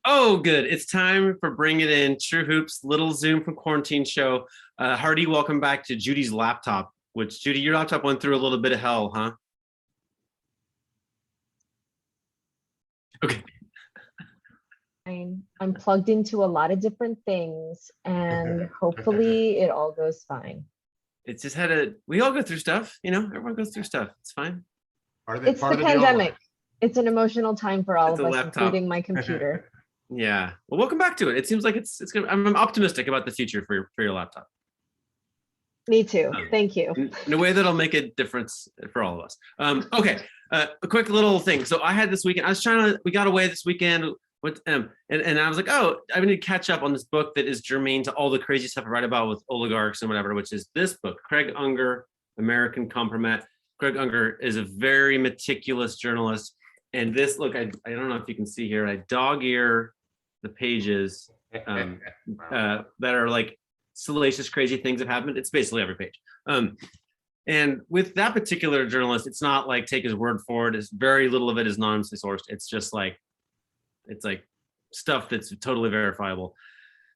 Oh, good. It's time for Bring It In, True Hoops, little Zoom from quarantine show. Hardy, welcome back to Judy's laptop, which, Judy, your laptop went through a little bit of hell, huh? Okay. I'm plugged into a lot of different things and hopefully it all goes fine. It's just we all go through stuff, everyone goes through stuff. It's fine. It's the pandemic. It's an emotional time for all It's of a us, laptop. including my computer. Yeah. Well, welcome back to it. It seems like it's good. I'm optimistic about the future for your laptop. Me too. Thank you. In a way that'll make a difference for all of us. Okay. A quick little thing. So I had this weekend. We got away this weekend. And I was like, oh, I need to catch up on this book that is germane to all the crazy stuff I write about with oligarchs and whatever, which is this book, Craig Unger, American Compromat. Craig Unger is a very meticulous journalist. And this, look, I don't know if you can see here, I dog ear the pages that are like salacious, crazy things have happened. It's basically every page. And with that particular journalist, it's not like take his word for it. It's very little of it is anonymously sourced. It's just like, it's like stuff that's totally verifiable.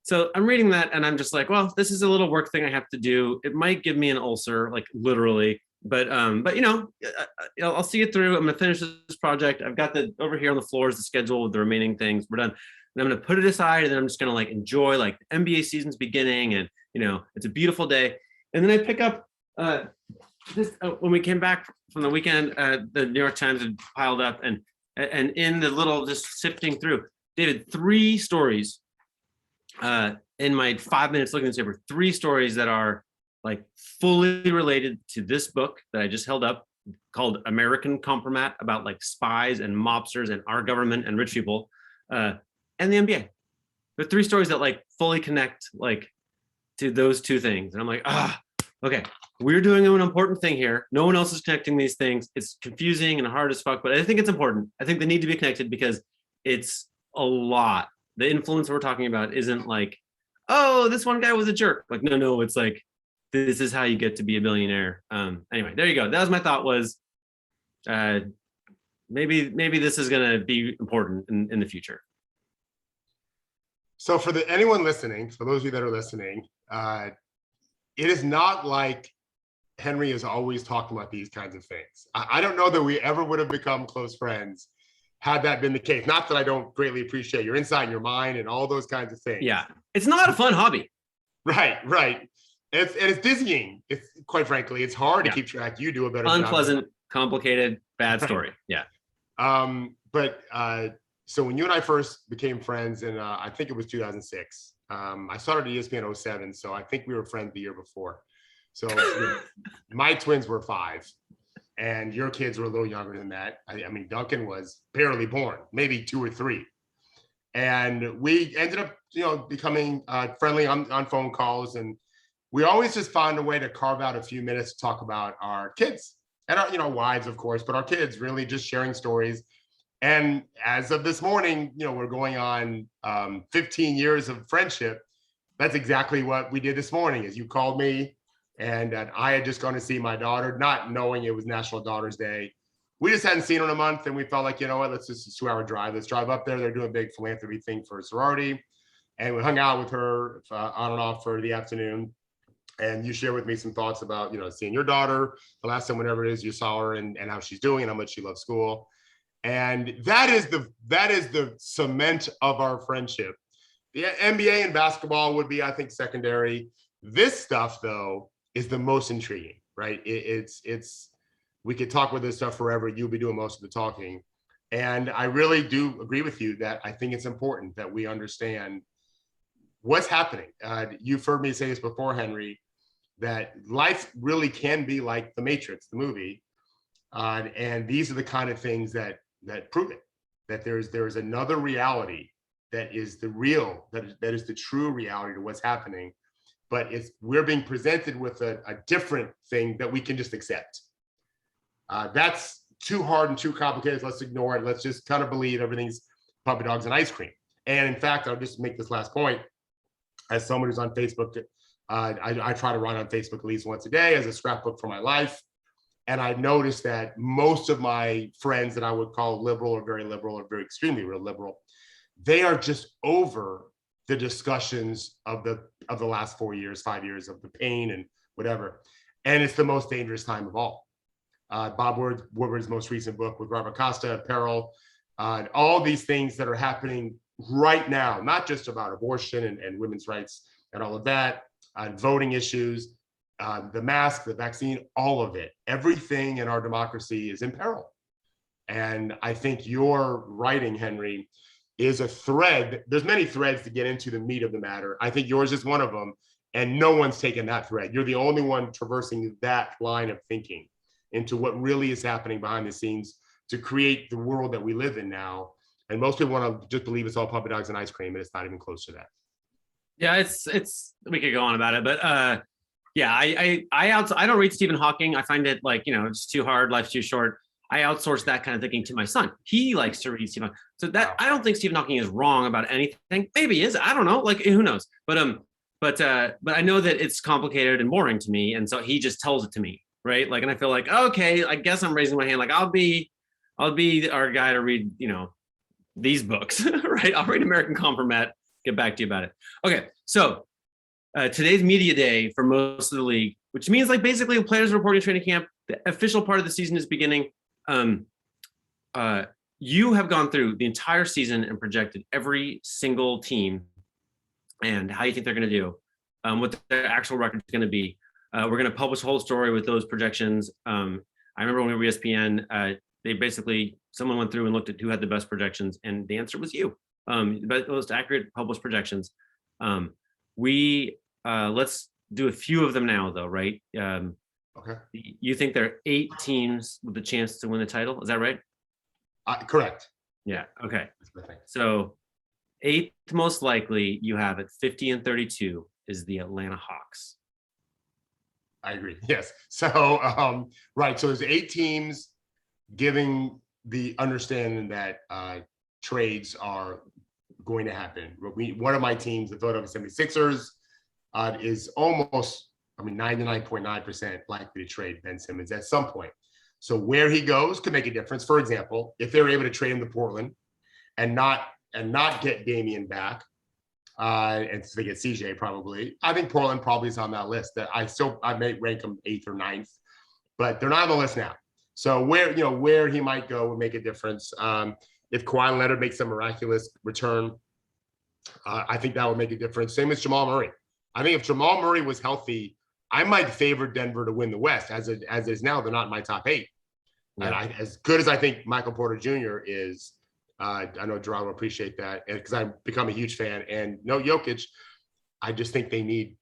So I'm reading that and I'm just like, well, this is a little work thing I have to do. It might give me an ulcer, like literally, but I'll see it through. I'm gonna finish this project. I've got over here on the floor is the schedule with the remaining things. We're done. And I'm gonna put it aside and then I'm just gonna like enjoy like the NBA season's beginning and it's a beautiful day. And then I pick up this when we came back from the weekend, the New York Times had piled up and in the little just sifting through, David, 3 stories in my 5 minutes looking at this paper, 3 stories that are like fully related to this book that I just held up called American Compromat about like spies and mobsters and our government and rich people and the NBA. There are 3 stories that like fully connect like to those 2 things. And I'm like, okay, we're doing an important thing here. No one else is connecting these things. It's confusing and hard as fuck, but I think it's important. I think they need to be connected because it's a lot. The influence we're talking about isn't like, oh, this one guy was a jerk. Like, no, it's like, this is how you get to be a billionaire. Anyway, there you go. That was my thought was maybe this is going to be important in the future. So for anyone listening, for those of you that are listening, it is not like Henry is always talking about these kinds of things. I don't know that we ever would have become close friends had that been the case. Not that I don't greatly appreciate your insight and your mind and all those kinds of things. Yeah, it's not a fun hobby. Right. It's dizzying. It's quite frankly, it's hard to keep track. You do a better unpleasant, job. Complicated, bad story. Yeah. So when you and I first became friends, and I think it was 2006. I started at ESPN 07, so I think we were friends the year before. So my twins were 5, and your kids were a little younger than that. I mean, Duncan was barely born, maybe 2 or 3. And we ended up, becoming friendly on phone calls, and we always just found a way to carve out a few minutes to talk about our kids and our, wives, of course, but our kids, really just sharing stories. And as of this morning, we're going on 15 years of friendship. That's exactly what we did this morning. As you called me, and I had just gone to see my daughter, not knowing it was National Daughters Day. We just hadn't seen her in a month, and we felt like, let's just a 2-hour drive. Let's drive up there. They're doing a big philanthropy thing for a sorority, and we hung out with her on and off for the afternoon. And you shared with me some thoughts about, seeing your daughter the last time, whenever it is you saw her, and how she's doing and how much she loves school. And that is the cement of our friendship. The NBA and basketball would be, I think, secondary. This stuff, though, is the most intriguing, right? It's we could talk with this stuff forever. You'll be doing most of the talking. And I really do agree with you that I think it's important that we understand what's happening. You've heard me say this before, Henry, that life really can be like The Matrix, the movie. And these are the kind of things that prove it, that there's another reality that is the real, that is the true reality to what's happening. But we're being presented with a different thing that we can just accept. That's too hard and too complicated. Let's ignore it. Let's just kind of believe everything's puppy dogs and ice cream. And in fact, I'll just make this last point. As someone who's on Facebook, I try to run on Facebook at least once a day as a scrapbook for my life. And I noticed that most of my friends that I would call liberal or very extremely real liberal, they are just over the discussions of the last 4 years, 5 years of the pain and whatever. And it's the most dangerous time of all. Bob Woodward's most recent book with Robert Costa, Peril, all these things that are happening right now, not just about abortion and women's rights and all of that, voting issues, the mask, the vaccine, all of it, everything in our democracy is in peril. And I think your writing, Henry, is a thread. There's many threads to get into the meat of the matter. I think yours is one of them, and no one's taken that thread. You're the only one traversing that line of thinking into what really is happening behind the scenes to create the world that we live in now. And most people want to just believe it's all puppy dogs and ice cream, and it's not even close to that. Yeah, it's we could go on about it, but yeah, I don't read Stephen Hawking. I find it like, it's too hard, life's too short. I outsource that kind of thinking to my son. He likes to read Stephen Hawking. So that I don't think Stephen Hawking is wrong about anything. Maybe he is. I don't know. Like, who knows? But I know that it's complicated and boring to me, and so he just tells it to me, right? Like, and I feel like, okay, I guess I'm raising my hand. Like, I'll be our guy to read, these books, right? I'll read American Compromat. Get back to you about it. Okay, so today's media day for most of the league, which means like basically players reporting training camp. The official part of the season is beginning. You have gone through the entire season and projected every single team and how you think they're going to do, what their actual record is going to be. We're going to publish a whole story with those projections. I remember when we were ESPN, they basically, someone went through and looked at who had the best projections, and the answer was you. The most accurate published projections. Let's do a few of them now, though, right? Okay. You think there are 8 teams with a chance to win the title? Is that right? Correct. Yeah. Okay. So 8th most likely you have at 50-32 is the Atlanta Hawks. I agree. Yes. So, right. So there's 8 teams giving the understanding that trades are going to happen. One of my teams, the Philadelphia 76ers, is almost, 99.9% likely to trade Ben Simmons at some point. So where he goes could make a difference. For example, if they're able to trade him to Portland and not get Damian back, and so they get CJ probably, I think Portland probably is on that list. That I may rank them 8th or 9th, but they're not on the list now. So where he might go would make a difference. If Kawhi Leonard makes a miraculous return, I think that would make a difference. Same as Jamal Murray. I think if Jamal Murray was healthy, I might favor Denver to win the West. As it is now, they're not in my top 8. Yeah. And as good as I think Michael Porter Jr. is, I know Jarod will appreciate that, because I've become a huge fan. And no Jokic, I just think they need.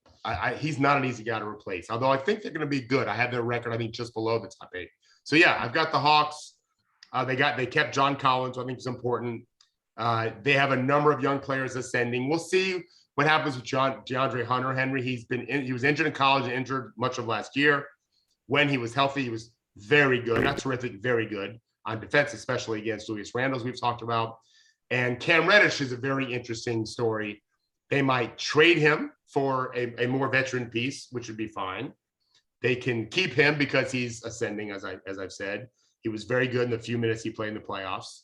He's not an easy guy to replace. Although I think they're going to be good. I have their record, I think, just below the top 8. So yeah, I've got the Hawks. They kept John Collins, I think is important. They have a number of young players ascending. We'll see what happens with DeAndre Hunter. Henry, he was injured in college and injured much of last year. When he was healthy, he was very good, not terrific, very good on defense, especially against Julius Randle, as we've talked about. And Cam Reddish is a very interesting story. They might trade him for a more veteran piece, which would be fine. They can keep him because he's ascending, as I've said. He was very good in the few minutes he played in the playoffs.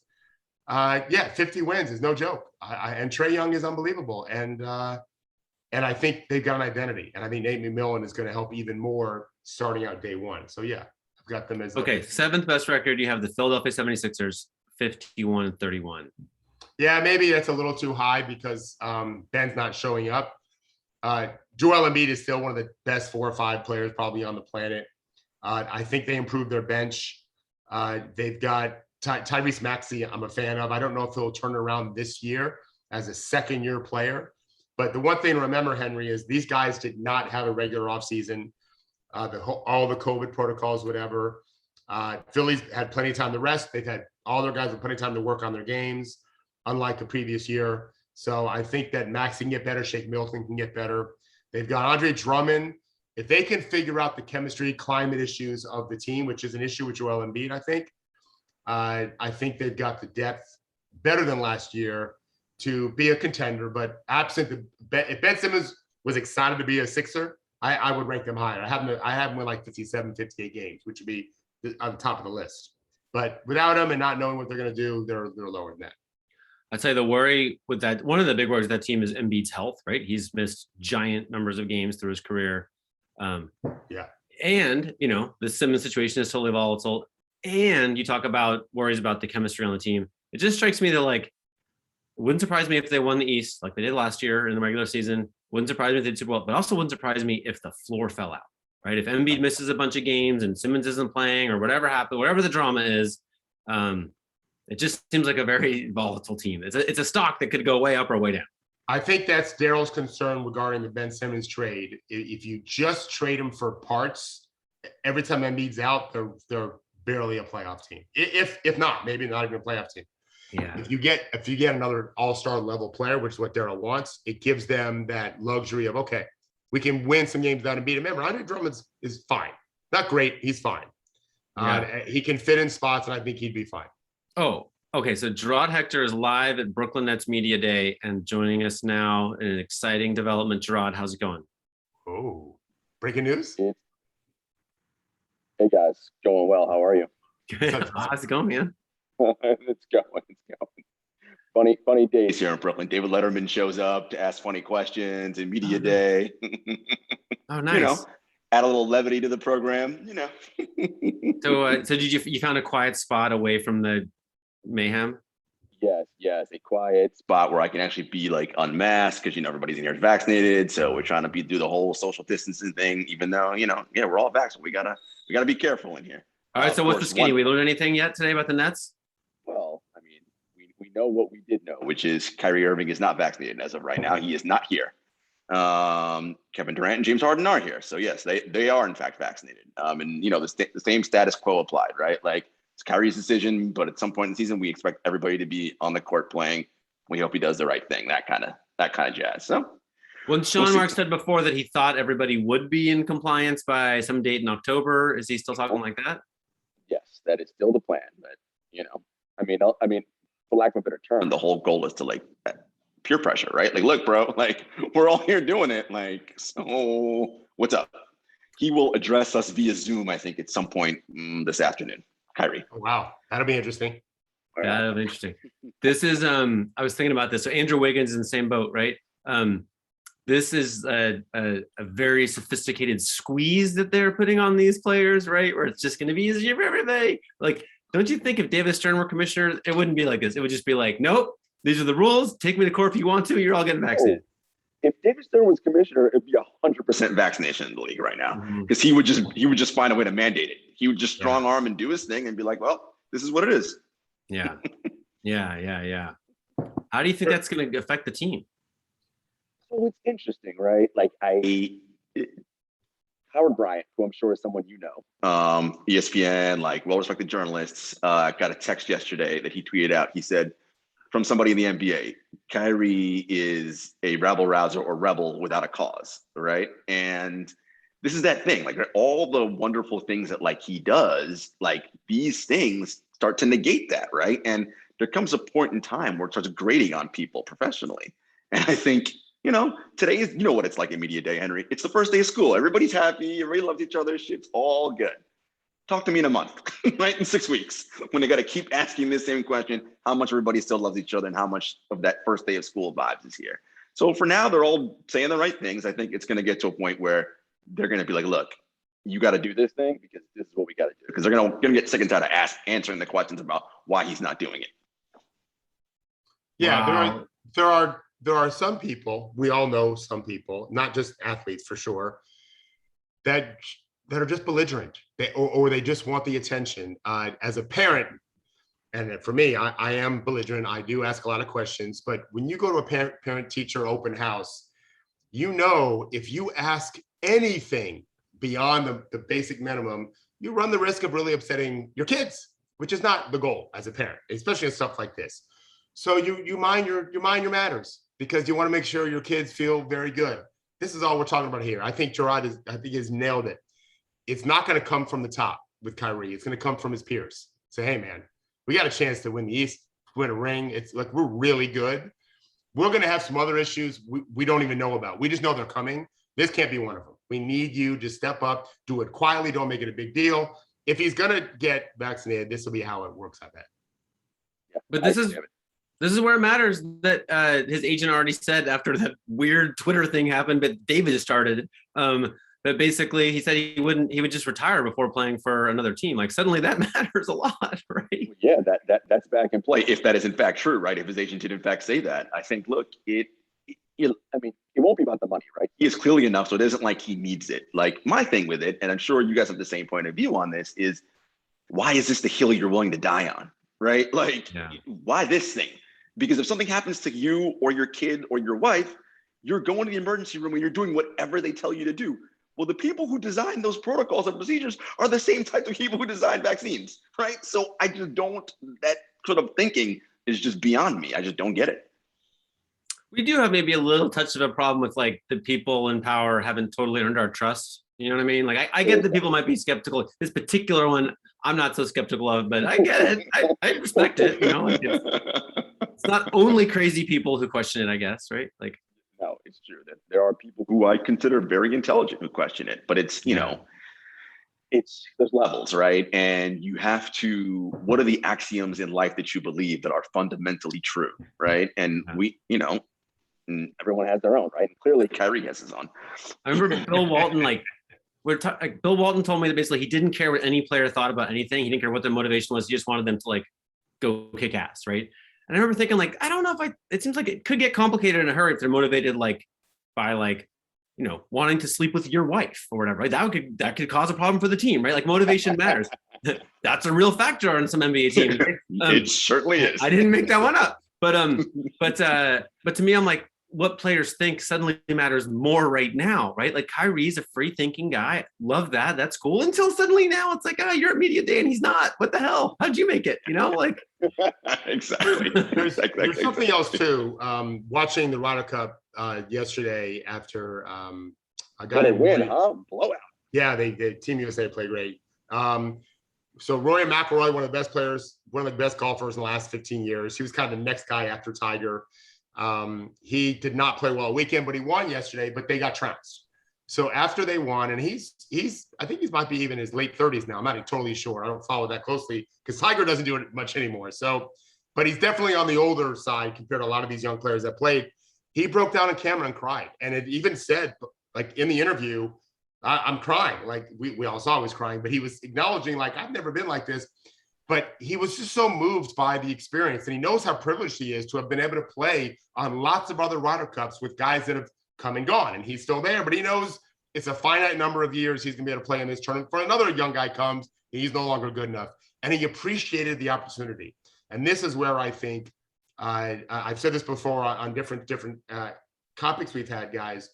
50 wins is no joke. And Trae Young is unbelievable. And I think they've got an identity. And I think Nate McMillan is going to help even more starting out day one. So yeah, I've got them as okay. 7th best record. You have the Philadelphia 76ers, 51-31. Yeah, maybe that's a little too high because Ben's not showing up. Joel Embiid is still one of the best 4 or 5 players probably on the planet. I think they improved their bench. They've got Tyrese Maxey, I'm a fan of. I don't know if he'll turn around this year as a second-year player. But the one thing to remember, Henry, is these guys did not have a regular offseason. All the COVID protocols, whatever. Philly's had plenty of time to rest. They've had all their guys have plenty of time to work on their games, unlike the previous year. So I think that Maxey can get better. Shake Milton can get better. They've got Andre Drummond. If they can figure out the chemistry, climate issues of the team, which is an issue with Joel Embiid, I think they've got the depth better than last year to be a contender. But absent if Ben Simmons was excited to be a Sixer, I would rank them higher. I have them with like 57, 58 games, which would be on the top of the list. But without them and not knowing what they're going to do, they're lower than that. I'd say the worry with that, one of the big worries with that team is Embiid's health, right? He's missed giant numbers of games through his career. Yeah. And, the Simmons situation is totally volatile. And you talk about worries about the chemistry on the team. It just strikes me that, like, it wouldn't surprise me if they won the East like they did last year in the regular season. Wouldn't surprise me if they did Super Bowl, but also wouldn't surprise me if the floor fell out, right? If Embiid misses a bunch of games and Simmons isn't playing or whatever happened, whatever the drama is, it just seems like a very volatile team. It's a stock that could go way up or way down. I think that's Daryl's concern regarding the Ben Simmons trade. If you just trade him for parts, every time Embiid's out, they're barely a playoff team. If not, maybe not even a playoff team. Yeah. If you get another all-star level player, which is what Daryl wants, it gives them that luxury of, okay, we can win some games without Embiid. Remember, Andre Drummond is fine. Not great. He's fine. Yeah. He can fit in spots, and I think he'd be fine. Oh, okay. So Jarod Hector is live at Brooklyn Nets Media Day and joining us now in an exciting development. Jarod, how's it going? Oh, breaking news? Hey guys, going well. How are you? How's it going, man? It's going. Funny days here in Brooklyn. David Letterman shows up to ask funny questions in media day. Oh, nice. Add a little levity to the program. So did you found a quiet spot away from the mayhem? Yes, a quiet spot where I can actually be like unmasked because everybody's in here is vaccinated. So we're trying to do the whole social distancing thing, even though we're all vaccinated. We gotta be careful in here. All right. So what's the skinny? We learned anything yet today about the Nets? Well, I mean, we know what we did know, which is Kyrie Irving is not vaccinated as of right now. He is not here. Kevin Durant and James Harden are here. So yes, they are in fact vaccinated. And the same status quo applied, right? Like it's Kyrie's decision, but at some point in the season, we expect everybody to be on the court playing. We hope he does the right thing, that kind of jazz. So when Sean Mark said before that he thought everybody would be in compliance by some date in October, is he still talking like that? Yes, that is still the plan. But I mean, for lack of a better term, the whole goal is to like peer pressure, right? Like, look, bro, like we're all here doing it. Like, so what's up? He will address us via Zoom, I think, at some point this afternoon. Kyrie. Oh, wow, that'll be interesting. Yeah, that'll be interesting. This is I was thinking about this. So Andrew Wiggins is in the same boat, right? This is a very sophisticated squeeze that they're putting on these players, right? Where it's just going to be easier for everybody. Like, don't you think if David Stern were commissioner, it wouldn't be like this? It would just be like, nope, these are the rules. Take me to court if you want to. You're all getting vaccinated. If David Stern was commissioner, it'd be 100% vaccination in the league right now, because he would just find a way to mandate it. He would just strong arm and do his thing and be like, well, this is what it is. Yeah. How do you think that's going to affect the team? So it's interesting, right? Like Howard Bryant, who I'm sure is someone ESPN, like well-respected journalists, got a text yesterday that he tweeted out. He said, from somebody in the NBA, Kyrie is a rabble rouser or rebel without a cause, right? And this is that thing, like all the wonderful things that like he does, like these things start to negate that, right? And there comes a point in time where it starts grating on people professionally. And I think, today is, what it's like in media day, Henry. It's the first day of school. Everybody's happy. Everybody loves each other. Shit's all good. Talk to me in a month, right? In 6 weeks, when they got to keep asking this same question, how much everybody still loves each other and how much of that first day of school vibes is here. So for now, they're all saying the right things. I think it's going to get to a point where they're going to be like, look, you got to do this thing because this is what we got to do. Because they're going to get sick and tired of answering the questions about why he's not doing it. Yeah, wow. There are some people, we all know some people, not just athletes for sure, that are just belligerent, or they just want the attention. As a parent, and for me, I am belligerent. I do ask a lot of questions, but when you go to a parent-teacher open house, if you ask anything beyond the basic minimum, you run the risk of really upsetting your kids, which is not the goal as a parent, especially in stuff like this. So you mind your matters because you want to make sure your kids feel very good. This is all we're talking about here. I think Jarod has nailed it. It's not going to come from the top with Kyrie. It's going to come from his peers. Say, hey, man, we got a chance to win the East, win a ring. It's like we're really good. We're going to have some other issues we don't even know about. We just know they're coming. This can't be one of them. We need you to step up, do it quietly. Don't make it a big deal. If he's going to get vaccinated, this will be how it works, I bet. But this is This is where it matters that his agent already said after that weird Twitter thing happened, but David started. But basically, he said he would just retire before playing for another team. Like suddenly that matters a lot, right? Yeah, that's back in play if that is in fact true, right? If his agent did in fact say that, I think, look, it won't be about the money, right? He is clearly enough, so it isn't like he needs it. Like my thing with it, and I'm sure you guys have the same point of view on this, is why is this the hill you're willing to die on, right? Like, why this thing? Because if something happens to you or your kid or your wife, you're going to the emergency room and you're doing whatever they tell you to do. Well, the people who design those protocols and procedures are the same type of people who design vaccines, right? So I just don't, that sort of thinking is just beyond me. I just don't get it. We do have maybe a little touch of a problem with like the people in power haven't totally earned our trust. You know what I mean? Like I get that people might be skeptical. This particular one, I'm not so skeptical of, but I get it. I respect it. You know, like it's not only crazy people who question it, I guess, right? Like, no, it's true that there are people who I consider very intelligent who question it, but it's, there's levels, right? And you have to, what are the axioms in life that you believe that are fundamentally true, right? And everyone has their own, right? And clearly Kyrie has his own. I remember Bill Walton, Bill Walton told me that basically he didn't care what any player thought about anything. He didn't care what their motivation was. He just wanted them to like go kick ass, right? And I remember thinking, like, I don't know if it seems like it could get complicated in a hurry if they're motivated, like, by like, wanting to sleep with your wife or whatever, right? That could cause a problem for the team, right? Like motivation matters. That's a real factor on some NBA teams. Right? It certainly is. I didn't make that one up, but to me, I'm like, what players think suddenly matters more right now, right? Like Kyrie's a free thinking guy. Love that. That's cool. Until suddenly now it's like, you're at media day and he's not. What the hell? How'd you make it? Like exactly. There's something else too. Watching the Ryder Cup yesterday after I got a win, blowout. Yeah, the Team USA played great. So Rory McIlroy, one of the best players, one of the best golfers in the last 15 years. He was kind of the next guy after Tiger. He did not play well all weekend, but he won yesterday, but they got trounced. So after they won, and he's I think he might be even his late 30s now. I'm not totally sure. I don't follow that closely because Tiger doesn't do it much anymore. So, but he's definitely on the older side compared to a lot of these young players that played. He broke down on camera and cried. And it even said, like in the interview, I'm crying. Like we all saw he was crying, but he was acknowledging like, I've never been like this. But he was just so moved by the experience. And he knows how privileged he is to have been able to play on lots of other Ryder Cups with guys that have come and gone. And he's still there, but he knows it's a finite number of years he's going to be able to play in this tournament. For another young guy comes, he's no longer good enough. And he appreciated the opportunity. And this is where I think, I've said this before on different topics we've had, guys.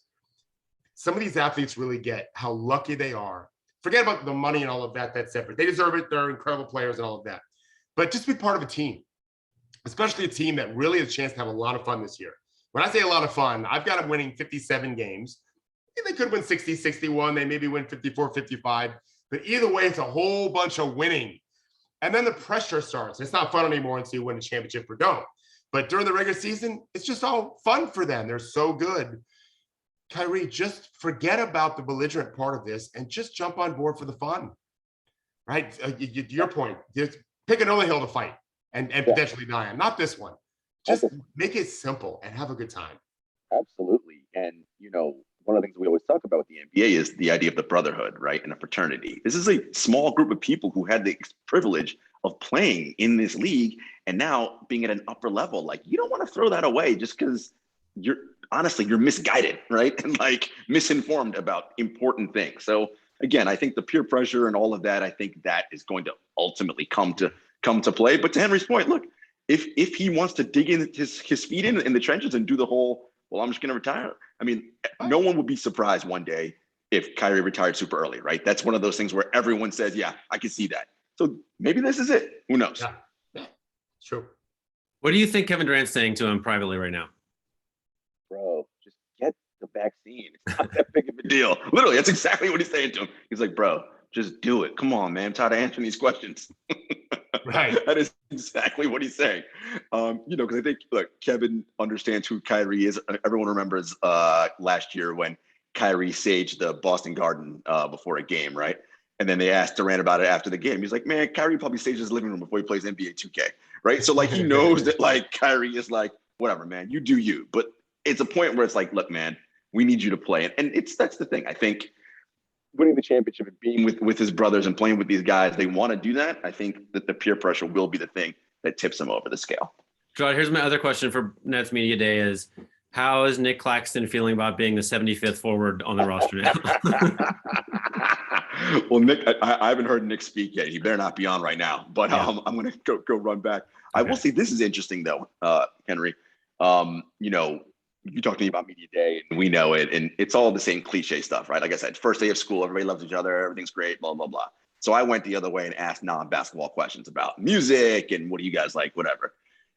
Some of these athletes really get how lucky they are. Forget about the money and all of that. That's separate. They deserve it. They're incredible players and all of that. But just be part of a team, especially a team that really has a chance to have a lot of fun this year. When I say a lot of fun, I've got them winning 57 games. They could win 60, 61. They maybe win 54, 55. But either way, it's a whole bunch of winning. And then the pressure starts. It's not fun anymore until you win a championship or don't. But during the regular season, it's just all fun for them. They're so good. Kyrie, just forget about the belligerent part of this and just jump on board for the fun, right? Your point, just pick another hill to fight and potentially die on, not this one. Just make it simple and have a good time. Absolutely. And, one of the things we always talk about with the NBA is the idea of the brotherhood, right? And a fraternity. This is a small group of people who had the privilege of playing in this league and now being at an upper level. Like, you don't want to throw that away just because you're misguided, right? And like misinformed about important things. So again, I think the peer pressure and all of that, I think that is going to ultimately come to play. But to Henry's point, look, if he wants to dig in his feet in the trenches and do the whole, well, I'm just going to retire. I mean, no one would be surprised one day if Kyrie retired super early, right? That's one of those things where everyone says, yeah, I can see that. So maybe this is it. Who knows? Yeah, it's true. What do you think Kevin Durant's saying to him privately right now? Bro, just get the vaccine. It's not that big of a deal. Literally, that's exactly what he's saying to him. He's like, bro, just do it. Come on, man. I'm tired of answering these questions. Right. That is exactly what he's saying. Because I think, look, Kevin understands who Kyrie is. Everyone remembers last year when Kyrie saged the Boston Garden before a game, right? And then they asked Durant about it after the game. He's like, man, Kyrie probably stages his living room before he plays NBA 2K. right? So like he knows that like Kyrie is like, whatever, man, you do you. But it's a point where it's like, look, man, we need you to play. And that's the thing. I think winning the championship and being with his brothers and playing with these guys, they want to do that. I think that the peer pressure will be the thing that tips them over the scale. Jarod, here's my other question for Nets Media Day is, how is Nick Claxton feeling about being the 75th forward on the roster now? Well, Nick, I haven't heard Nick speak yet. He better not be on right now, but Yeah. I'm going to go run back. Okay. I will say this is interesting though, Henry. You know, you talked to me about Media Day and we know it, and it's all the same cliche stuff, right? Like I said, first day of school, everybody loves each other, everything's great, blah, blah, blah. So I went the other way and asked non-basketball questions about music and what do you guys like, whatever.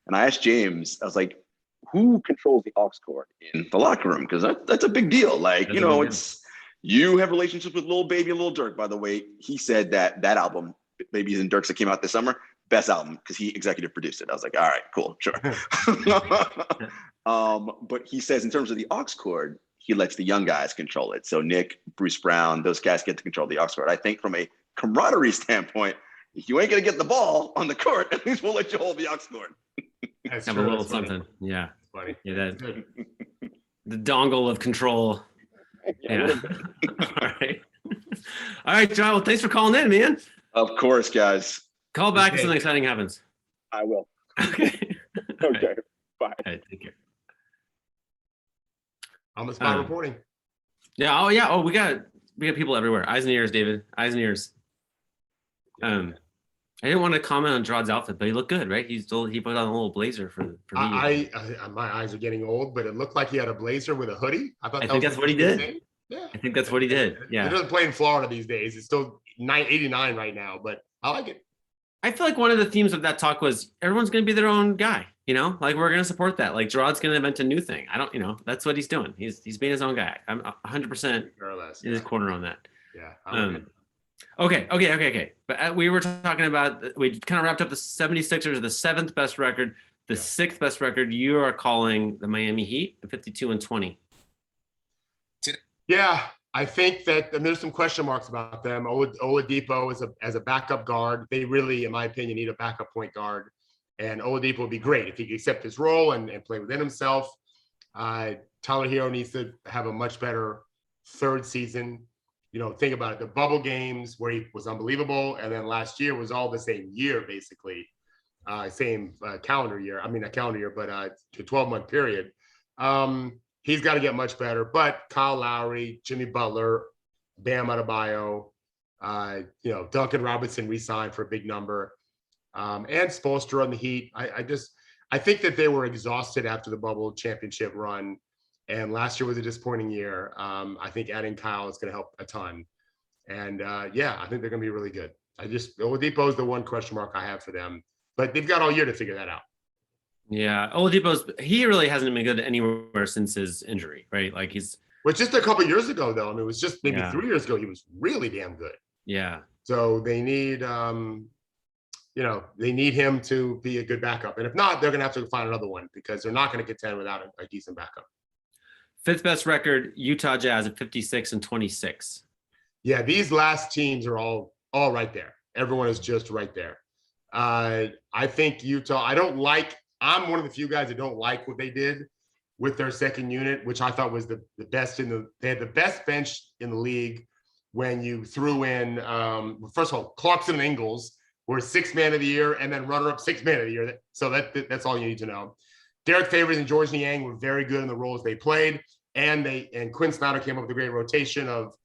And I asked James, I was like, who controls the aux cord in the locker room? Because that's a big deal. Like, That's you know, it's, you have relationships with Lil Baby and Lil Durk, by the way. He said that album, Babies and Durks, that came out this summer, best album, because he executive produced it. I was like, all right, cool, sure. But he says in terms of the aux cord, he lets the young guys control it. So Nick, Bruce Brown, those guys get to control the aux cord. I think from a camaraderie standpoint, if you ain't going to get the ball on the court, at least we'll let you hold the aux cord. Have a little something. Yeah. Funny. Yeah, that the dongle of control. Yeah. All right. All right, John. Well, thanks for calling in, man. Of course, guys. Call back if something exciting happens. I will. Okay. Okay. Bye. All right, take care. On the spot reporting. Yeah. Oh, yeah. Oh, we got people everywhere. Eyes and ears, David. Eyes and ears. I didn't want to comment on Jarod's outfit, but he looked good, right? He put on a little blazer for me. I my eyes are getting old, but it looked like he had a blazer with a hoodie. I think that's what he did. Thing. Yeah. I think that's what he did. Yeah. He doesn't play in Florida these days. It's still 89 right now, but I like it. I feel like one of the themes of that talk was everyone's going to be their own guy, you know, like we're going to support that. Like Jarod's going to invent a new thing. I don't, you know, that's what he's doing. He's being his own guy. I'm 100% in his corner on that. Yeah. I like it. Okay. But we were talking about, we kind of wrapped up the 76ers, the seventh best record, the sixth best record. You are calling the Miami Heat, the 52-20. Yeah, I think that there's some question marks about them. Oladipo as a backup guard. They really, in my opinion, need a backup point guard. And Oladipo would be great if he could accept his role and play within himself. Tyler Hero needs to have a much better third season. You know, think about it. The bubble games where he was unbelievable. And then last year was all the same year, basically. Same calendar year. I mean, a calendar year, but a 12-month period. He's got to get much better. But Kyle Lowry, Jimmy Butler, Bam Adebayo, you know, Duncan Robinson re-signed for a big number. And Spoelstra on the Heat. I think that they were exhausted after the bubble championship run. And last year was a disappointing year. I think adding Kyle is going to help a ton. And yeah, I think they're going to be really good. Oladipo is the one question mark I have for them. But they've got all year to figure that out. Yeah, he really hasn't been good anywhere since his injury, right? Like Well, just a couple years ago, though. I mean, it was just maybe 3 years ago. He was really damn good. Yeah. So they need, you know, they need him to be a good backup. And if not, they're going to have to find another one because they're not going to contend without a decent backup. Fifth best record, Utah Jazz at 56-26. Yeah, these last teams are all right there. Everyone is just right there. I think Utah, I'm one of the few guys that don't like what they did with their second unit, which I thought was the best they had the best bench in the league when you threw in, first of all, Clarkson and Ingles were sixth man of the year and then runner-up sixth man of the year. So that's all you need to know. Derek Favors and George Niang were very good in the roles they played. And Quinn Snyder came up with a great rotation of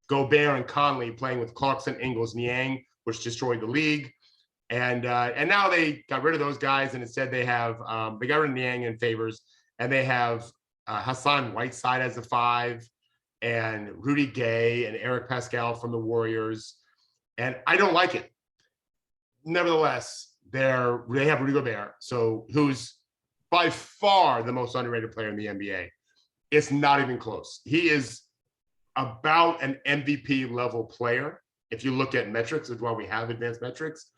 Gobert and Conley playing with Clarkson, Ingles, Niang, which destroyed the league. And now they got rid of those guys, and instead they got rid of Niang and Favors, and they have Hassan Whiteside as a 5, and Rudy Gay and Eric Pascal from the Warriors, and I don't like it. Nevertheless, they have Rudy Gobert, who's by far the most underrated player in the NBA. It's not even close. He is about an MVP level player if you look at metrics, which is why we have advanced metrics.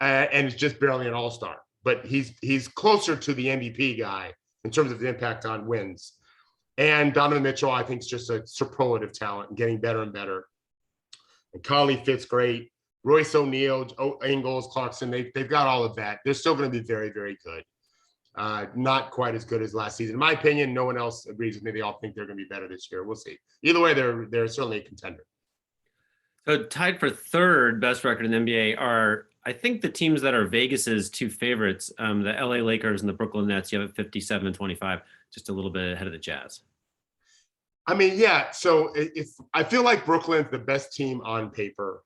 And it's just barely an all-star, but he's closer to the MVP guy in terms of the impact on wins. And Donovan Mitchell, I think, is just a superlative talent and getting better and better. And Conley fits great. Royce O'Neal, Ingles, Clarkson, they've got all of that. They're still going to be very, very good. Not quite as good as last season. In my opinion, no one else agrees with me. They all think they're going to be better this year. We'll see. Either way, they're certainly a contender. So tied for third best record in the NBA are, I think, the teams that are Vegas's two favorites, the LA Lakers and the Brooklyn Nets. You have it 57-25, just a little bit ahead of the Jazz. I mean, yeah. So I feel like Brooklyn's the best team on paper.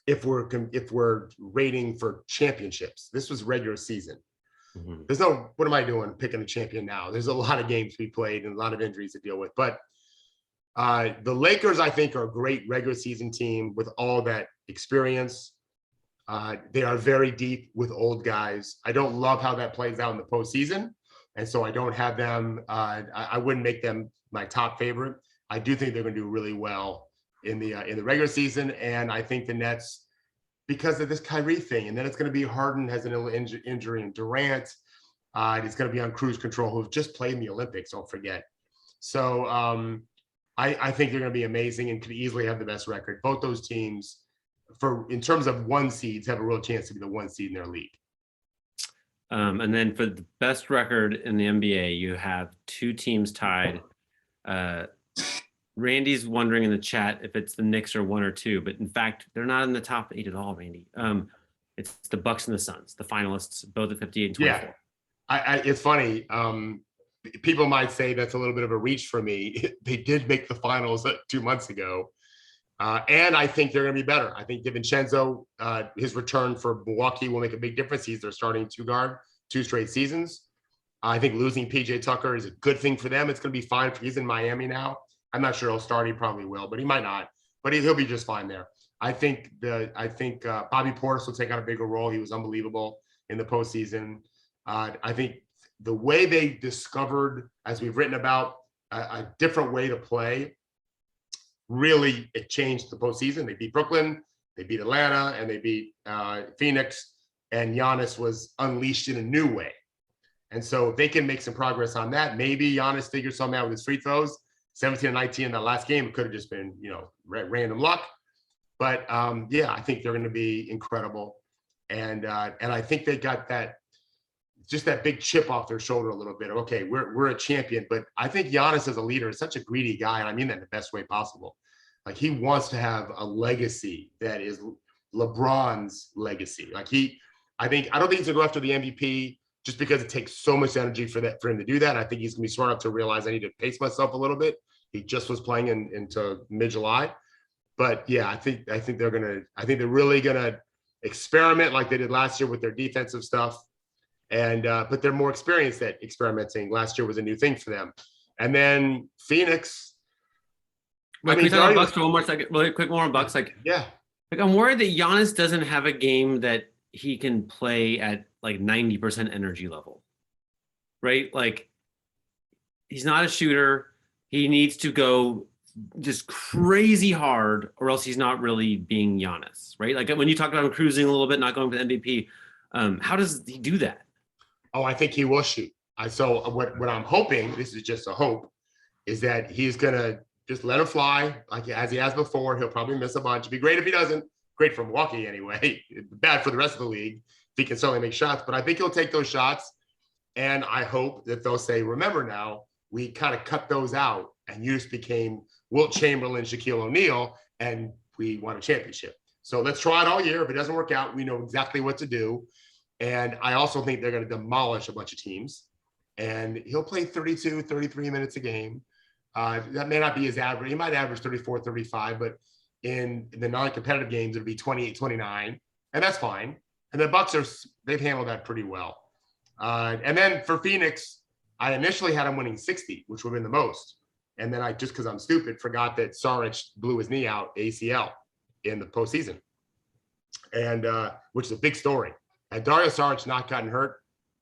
If we're rating for championships, this was regular season. Mm-hmm. There's no, what am I doing picking a champion now? There's a lot of games to be played and a lot of injuries to deal with. But the Lakers, I think, are a great regular season team with all that experience. They are very deep with old guys. I don't love how that plays out in the postseason. And so I don't have them. I wouldn't make them my top favorite. I do think they're going to do really well in the regular season. And I think the Nets, because of this Kyrie thing, and then it's going to be Harden has an injury, and Durant is going to be on cruise control, who've just played in the Olympics, don't forget. So I think they're going to be amazing and could easily have the best record. Both those teams, in terms of one seeds, have a real chance to be the one seed in their league. And then for the best record in the NBA, you have two teams tied. Randy's wondering in the chat if it's the Knicks or 1 or 2, but in fact, they're not in the top 8 at all, Randy. It's the Bucks and the Suns, the finalists, both at 58 and 24. Yeah, it's funny. People might say that's a little bit of a reach for me. They did make the finals 2 months ago. And I think they're going to be better. I think DiVincenzo, his return for Milwaukee will make a big difference. He's their starting two guard, 2 straight seasons. I think losing PJ Tucker is a good thing for them. It's going to be fine. He's in Miami now. I'm not sure he'll start. He probably will, but he might not. But he'll be just fine there. I think Bobby Portis will take on a bigger role. He was unbelievable in the postseason. I think the way they discovered, as we've written about, a different way to play, really it changed the postseason. They beat Brooklyn, they beat Atlanta, and they beat Phoenix. And Giannis was unleashed in a new way. And so if they can make some progress on that, maybe Giannis figures something out with his free throws. 17 and 19 in that last game, it could have just been, random luck. But yeah, I think they're going to be incredible. And I think they got that big chip off their shoulder a little bit. Okay, we're a champion. But I think Giannis as a leader is such a greedy guy, and I mean that in the best way possible. Like, he wants to have a legacy that is LeBron's legacy. Like, I don't think he's gonna go after the MVP just because it takes so much energy for him to do that. And I think he's gonna be smart enough to realize I need to pace myself a little bit. He just was playing into mid-July. But yeah, I think they're really gonna experiment like they did last year with their defensive stuff. And but they're more experienced at experimenting. Last year was a new thing for them. And then Phoenix. Wait, can we talk about Bucks for one more second? Really quick, more on Bucks. Yeah. I'm worried that Giannis doesn't have a game that he can play at like 90% energy level, right? Like, he's not a shooter. He needs to go just crazy hard, or else he's not really being Giannis, right? Like, when you talk about him cruising a little bit, not going for the MVP, how does he do that? Oh, I think he will shoot. So what I'm hoping, this is just a hope, is that he's gonna just let him fly, like as he has before. He'll probably miss a bunch. It'd be great if he doesn't. Great for Milwaukee anyway. Bad for the rest of the league. He can certainly make shots, but I think he'll take those shots. And I hope that they'll say, remember now, we kind of cut those out and you just became Wilt Chamberlain, Shaquille O'Neal, and we won a championship. So let's try it all year. If it doesn't work out, we know exactly what to do. And I also think they're going to demolish a bunch of teams. And he'll play 32, 33 minutes a game. That may not be his average. He might average 34, 35, but in the non-competitive games, it'll be 28, 29, and that's fine. And the Bucks they've handled that pretty well. And then for Phoenix, I initially had him winning 60, which would have been the most. And then I, just because I'm stupid, forgot that Saric blew his knee out, ACL, in the postseason. And which is a big story. Had Dario Saric not gotten hurt,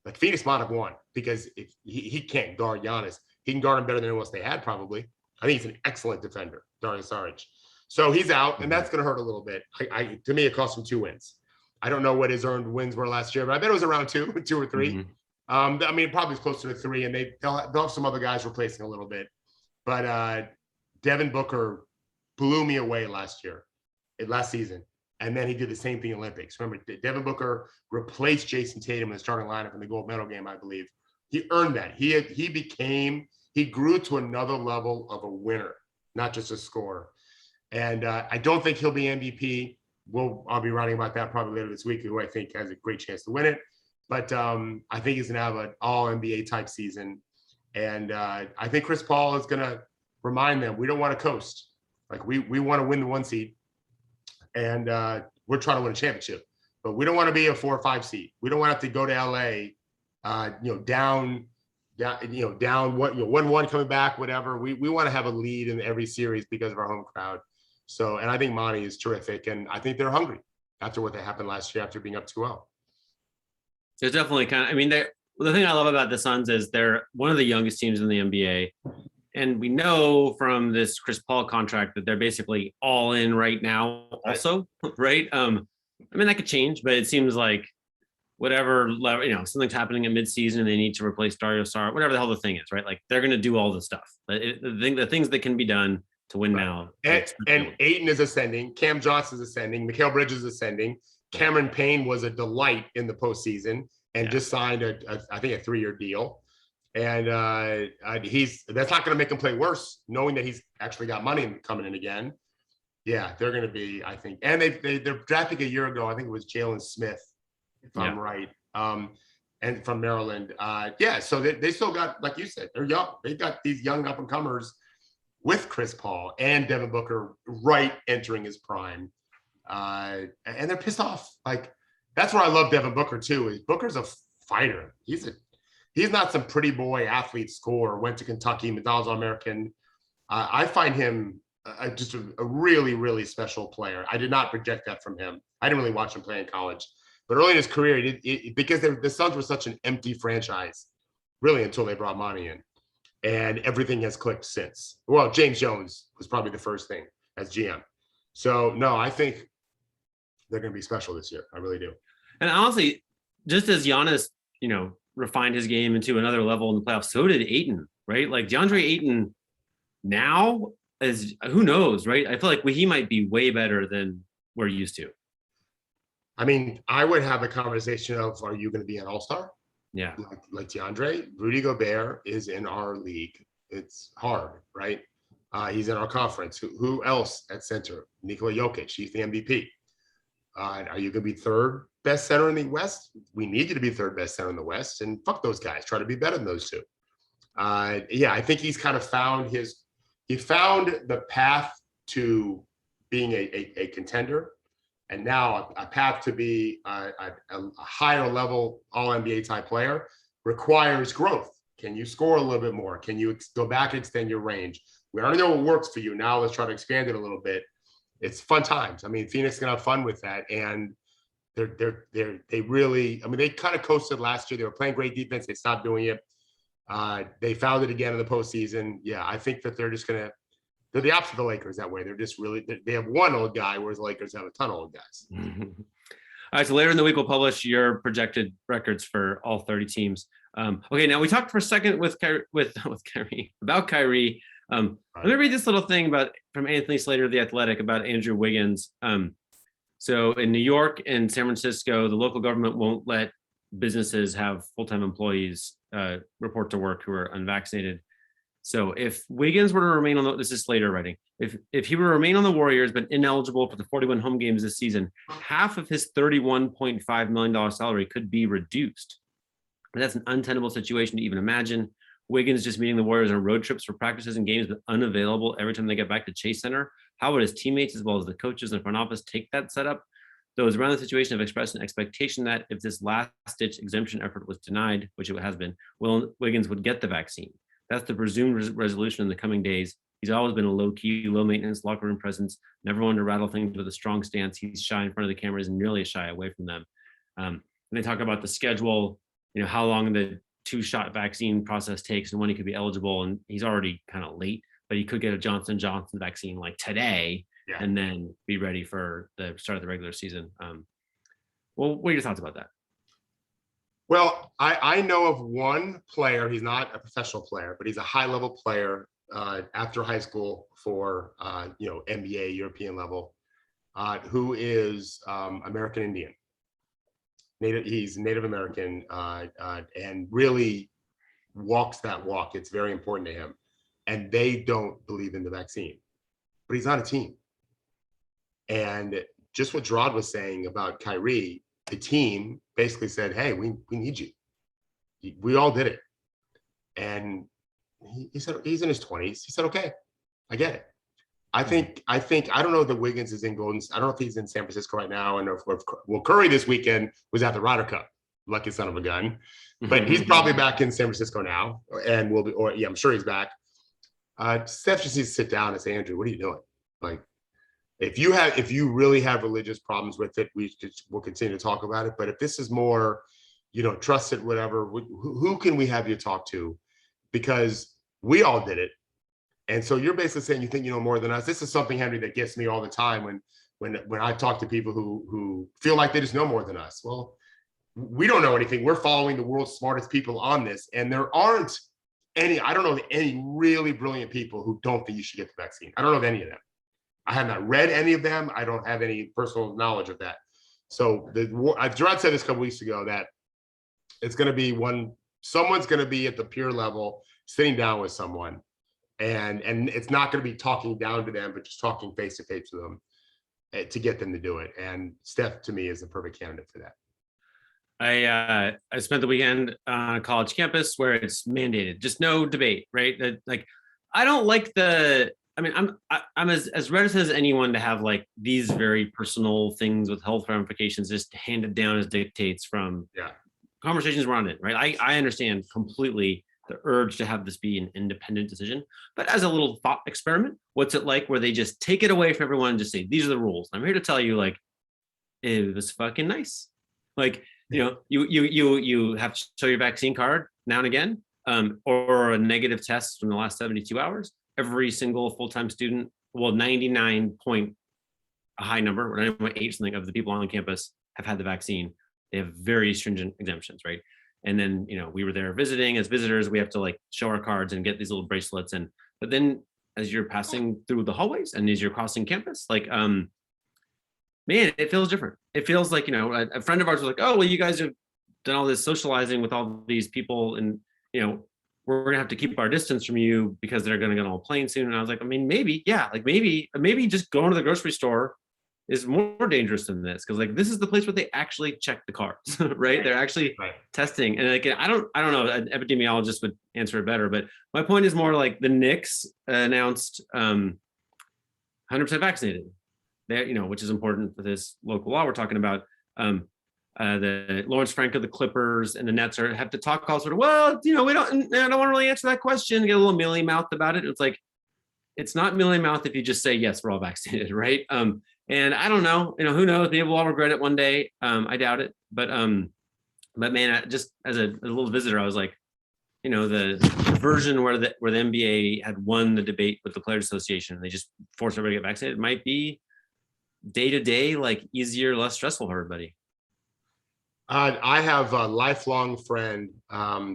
like, Phoenix might have won, because if he can't guard Giannis. He can guard him better than anyone else they had, probably. I think he's an excellent defender, Dario Saric. So he's out, and that's going to hurt a little bit. To me, it cost him 2 wins. I don't know what his earned wins were last year, but I bet it was around 2 or 3. I mean, probably closer to 3, and they'll have some other guys replacing a little bit. But Devin Booker blew me away last season. And then he did the same thing in Olympics. Remember, Devin Booker replaced Jason Tatum in the starting lineup in the gold medal game, I believe. He earned that. He grew to another level of a winner, not just a scorer. And I don't think he'll be MVP. I'll be writing about that probably later this week, who I think has a great chance to win it. But I think he's going to have an all NBA type season. And I think Chris Paul is going to remind them, we don't want to coast. Like we want to win the 1 seed. And we're trying to win a championship. But we don't want to be a 4 or 5 seed. We don't want to have to go to LA, down 1-1 coming back, whatever. We want to have a lead in every series because of our home crowd. So, and I think Monty is terrific, and I think they're hungry after what happened last year after being up 2-0. There's definitely the thing I love about the Suns is they're one of the youngest teams in the NBA. And we know from this Chris Paul contract that they're basically all in right now also, right? I mean, that could change, but it seems like whatever level, something's happening at midseason and they need to replace Dario Saric, whatever the hell the thing is, right? Like they're going to do all the stuff. But the things that can be done to win now. And Ayton is ascending. Cam Johnson's ascending. Mikal Bridges is ascending. Cameron Payne was a delight in the postseason and just signed I think a 3-year deal. And that's not going to make him play worse, knowing that he's actually got money coming in again. Yeah, they're going to be, I think. And they're drafting a year ago. I think it was Jalen Smith, if I'm right. And from Maryland. So they still got, like you said, they're young. They got these young up and comers with Chris Paul and Devin Booker entering his prime. And they're pissed off. Like, that's where I love Devin Booker too, is Booker's a fighter. He's not some pretty boy athlete scorer, went to Kentucky, McDonald's All-American. I find him just a really, really special player. I did not project that from him. I didn't really watch him play in college. But early in his career, because the Suns were such an empty franchise, really, until they brought Monty in. And everything has clicked since. Well, James Jones was probably the first thing as GM. So, no, I think they're going to be special this year. I really do. And honestly, just as Giannis, refined his game into another level in the playoffs, so did Ayton, right? Like DeAndre Ayton now is, who knows, right? I feel like he might be way better than we're used to. I mean, I would have a conversation of, are you going to be an all-star? Yeah. Like DeAndre, Rudy Gobert is in our league. It's hard, right? He's in our conference. Who else at center? Nikola Jokic, he's the MVP. Are you going to be third best center in the West? We need you to be third best center in the West, and fuck those guys. Try to be better than those two. I think he's kind of found the path to being a contender, and now a path to be a higher level all NBA type player requires growth. Can you score a little bit more? Can you go back and extend your range? We already know what works for you. Now let's try to expand it a little bit. It's fun times. I mean, Phoenix is gonna have fun with that, and they really. I mean, they kind of coasted last year. They were playing great defense. They stopped doing it. They found it again in the postseason. Yeah, I think that they're the opposite of the Lakers that way. They're just really, they have one old guy, whereas the Lakers have a ton of old guys. All right, so later in the week we'll publish your projected records for all 30 teams. Okay, now we talked for a second with Kyrie about Kyrie. Let me read this little thing from Anthony Slater of The Athletic about Andrew Wiggins. So in New York and San Francisco, the local government won't let businesses have full-time employees report to work who are unvaccinated. So if Wiggins were to remain this is Slater writing, if he were to remain on the Warriors but ineligible for the 41 home games this season, half of his $31.5 million salary could be reduced. And that's an untenable situation to even imagine. Wiggins just meeting the Warriors on road trips for practices and games, but unavailable every time they get back to Chase Center. How would his teammates, as well as the coaches in the front office, take that setup? Those around the situation have expressed an expectation that if this last-ditch exemption effort was denied, which it has been, Wiggins would get the vaccine. That's the presumed resolution in the coming days. He's always been a low-key, low-maintenance locker room presence, never one to rattle things with a strong stance. He's shy in front of the cameras and nearly as shy away from them. And they talk about the schedule, how long the 2-shot vaccine process takes and when he could be eligible. And he's already kind of late, but he could get a Johnson & Johnson vaccine like today and then be ready for the start of the regular season. Well, what are your thoughts about that? Well, I know of one player. He's not a professional player, but he's a high-level player after high school for NBA, European level. who is American Indian. He's Native American and really walks that walk. It's very important to him. And they don't believe in the vaccine, but he's on a team. And just what Jarod was saying about Kyrie, the team basically said, hey, we need you. We all did it. And he said, he's in his 20s. He said, okay, I get it. I think, I don't know that Wiggins is in Golden. I don't know if he's in San Francisco right now. And well, Curry this weekend was at the Ryder Cup, lucky son of a gun, but he's probably back in San Francisco now and will be, or yeah, I'm sure he's back. Steph just needs to sit down and say, Andrew, what are you doing? Like, if you really have religious problems with it, we'll continue to talk about it. But if this is more, trust it, whatever, who can we have you talk to? Because we all did it. And so you're basically saying you think you know more than us. This is something, Henry, that gets me all the time when I talk to people who feel like they just know more than us. Well, we don't know anything. We're following the world's smartest people on this. And there aren't I don't know any really brilliant people who don't think you should get the vaccine. I don't know of any of them. I have not read any of them. I don't have any personal knowledge of that. So Jarod said this a couple weeks ago that it's going to be someone's going to be at the peer level, sitting down with someone. And it's not going to be talking down to them, but just talking face to face with them to get them to do it. And Steph, to me, is the perfect candidate for that. I spent the weekend on a college campus where it's mandated, just no debate, right? Like, I don't like I'm as reticent as anyone to have like these very personal things with health ramifications just handed down as dictates from conversations around it, right? I understand completely the urge to have this be an independent decision, but as a little thought experiment, what's it like where they just take it away from everyone and just say, these are the rules. I'm here to tell you, like, it was fucking nice. Like, you have to show your vaccine card now and again, or a negative test from the last 72 hours. Every single full-time student, well, 99 point, a high number, or 9.8 something of the people on campus have had the vaccine. They have very stringent exemptions, right? And then, we were there visiting as visitors. We have to like show our cards and get these little bracelets. But then as you're passing through the hallways and as you're crossing campus, like, man, it feels different. It feels like, a friend of ours was like, oh, well, you guys have done all this socializing with all these people and, we're gonna have to keep our distance from you because they're gonna get on a plane soon. And I was like, I mean, maybe, yeah, like maybe just going to the grocery store is more dangerous than this, because like this is the place where they actually check the cards, right? They're actually testing. And like I don't know, an epidemiologist would answer it better, but my point is more like the Knicks announced 100% vaccinated. There, which is important for this local law we're talking about. The Lawrence Frank of the Clippers and the Nets have to talk all sort of, well, I don't want to really answer that question, get a little mealy mouthed about it. It's like, it's not mealy mouthed if you just say, yes, we're all vaccinated, right? And I don't know, who knows, maybe we'll all regret it one day. I doubt it, but man, just as a little visitor, I was like, the version where the NBA had won the debate with the Players Association, and they just forced everybody to get vaccinated, might be day to day, like easier, less stressful for everybody. I have a lifelong friend.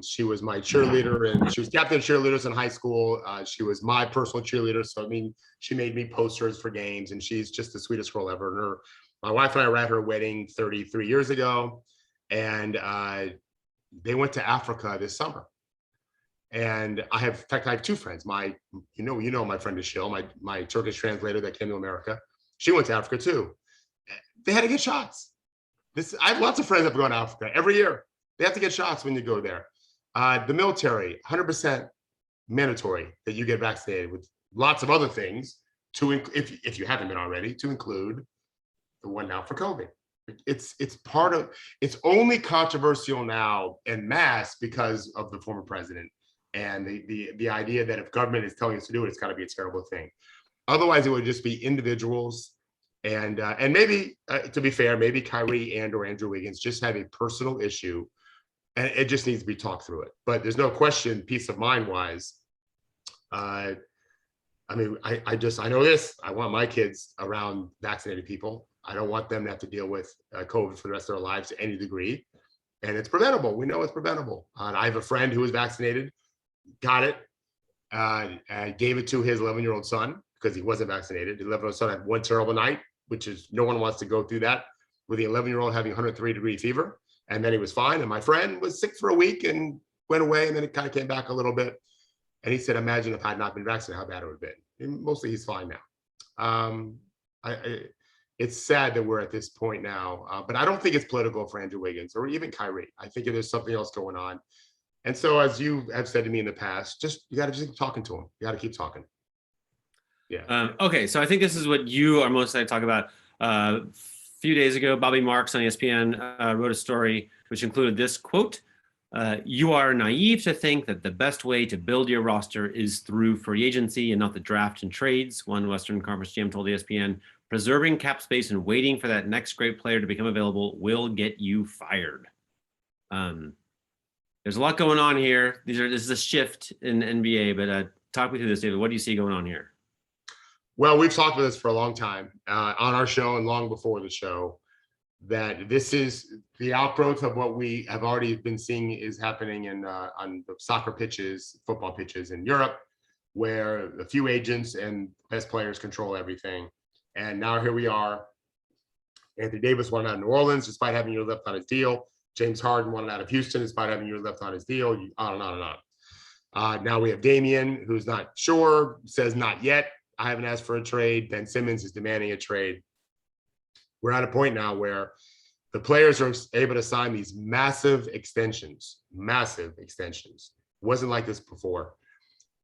She was my cheerleader and she was captain of cheerleaders in high school. She was my personal cheerleader. So, I mean, she made me posters for games and she's just the sweetest girl ever. And my wife and I were at her wedding 33 years ago. And they went to Africa this summer. And in fact, I have two friends. My friend Ishil, my Turkish translator that came to America. She went to Africa too. They had to get shots. I have lots of friends that have gone to Africa every year. They have to get shots when you go there. The military, 100% mandatory that you get vaccinated with lots of other things if you haven't been already, to include the one now for COVID. It's only controversial now en masse because of the former president and the idea that if government is telling us to do it, it's got to be a terrible thing. Otherwise, it would just be individuals. And maybe, to be fair, maybe Kyrie or Andrew Wiggins just have a personal issue and it just needs to be talked through it. But there's no question, peace of mind wise. I know this. I want my kids around vaccinated people. I don't want them to have to deal with COVID for the rest of their lives to any degree. And it's preventable. We know it's preventable. I have a friend who was vaccinated, got it, gave it to his 11-year-old son, because he wasn't vaccinated. His 11-year-old son had one terrible night, which is no one wants to go through that with the 11-year-old having 103-degree fever. And then he was fine. And my friend was sick for a week and went away, and then it kind of came back a little bit. And he said, imagine if I had not been vaccinated, how bad it would have been. And mostly he's fine now. It's sad that we're at this point now, but I don't think it's political for Andrew Wiggins or even Kyrie. I think there's something else going on. And so, as you have said to me in the past, you got to just keep talking to him. You got to keep talking. Yeah. Okay, so I think this is what you are most excited to talk about. A few days ago, Bobby Marks on ESPN wrote a story which included this quote: "You are naive to think that the best way to build your roster is through free agency and not the draft and trades." One Western Conference GM told ESPN, "Preserving cap space and waiting for that next great player to become available will get you fired." There's a lot going on here. This is a shift in NBA, but talk me through this, David. What do you see going on here? Well, we've talked about this for a long time on our show and long before the show, that this is the outgrowth of what we have already been seeing is happening on the soccer pitches, football pitches in Europe, where a few agents and best players control everything. And now here we are. Anthony Davis wanted out of New Orleans despite having a year left on his deal. James Harden wanted out of Houston despite having a year left on his deal. On and on and on. Now we have Damian, who's not sure, says not yet. I haven't asked for a trade. Ben Simmons is demanding a trade. We're at a point now where the players are able to sign these massive extensions. Wasn't like this before.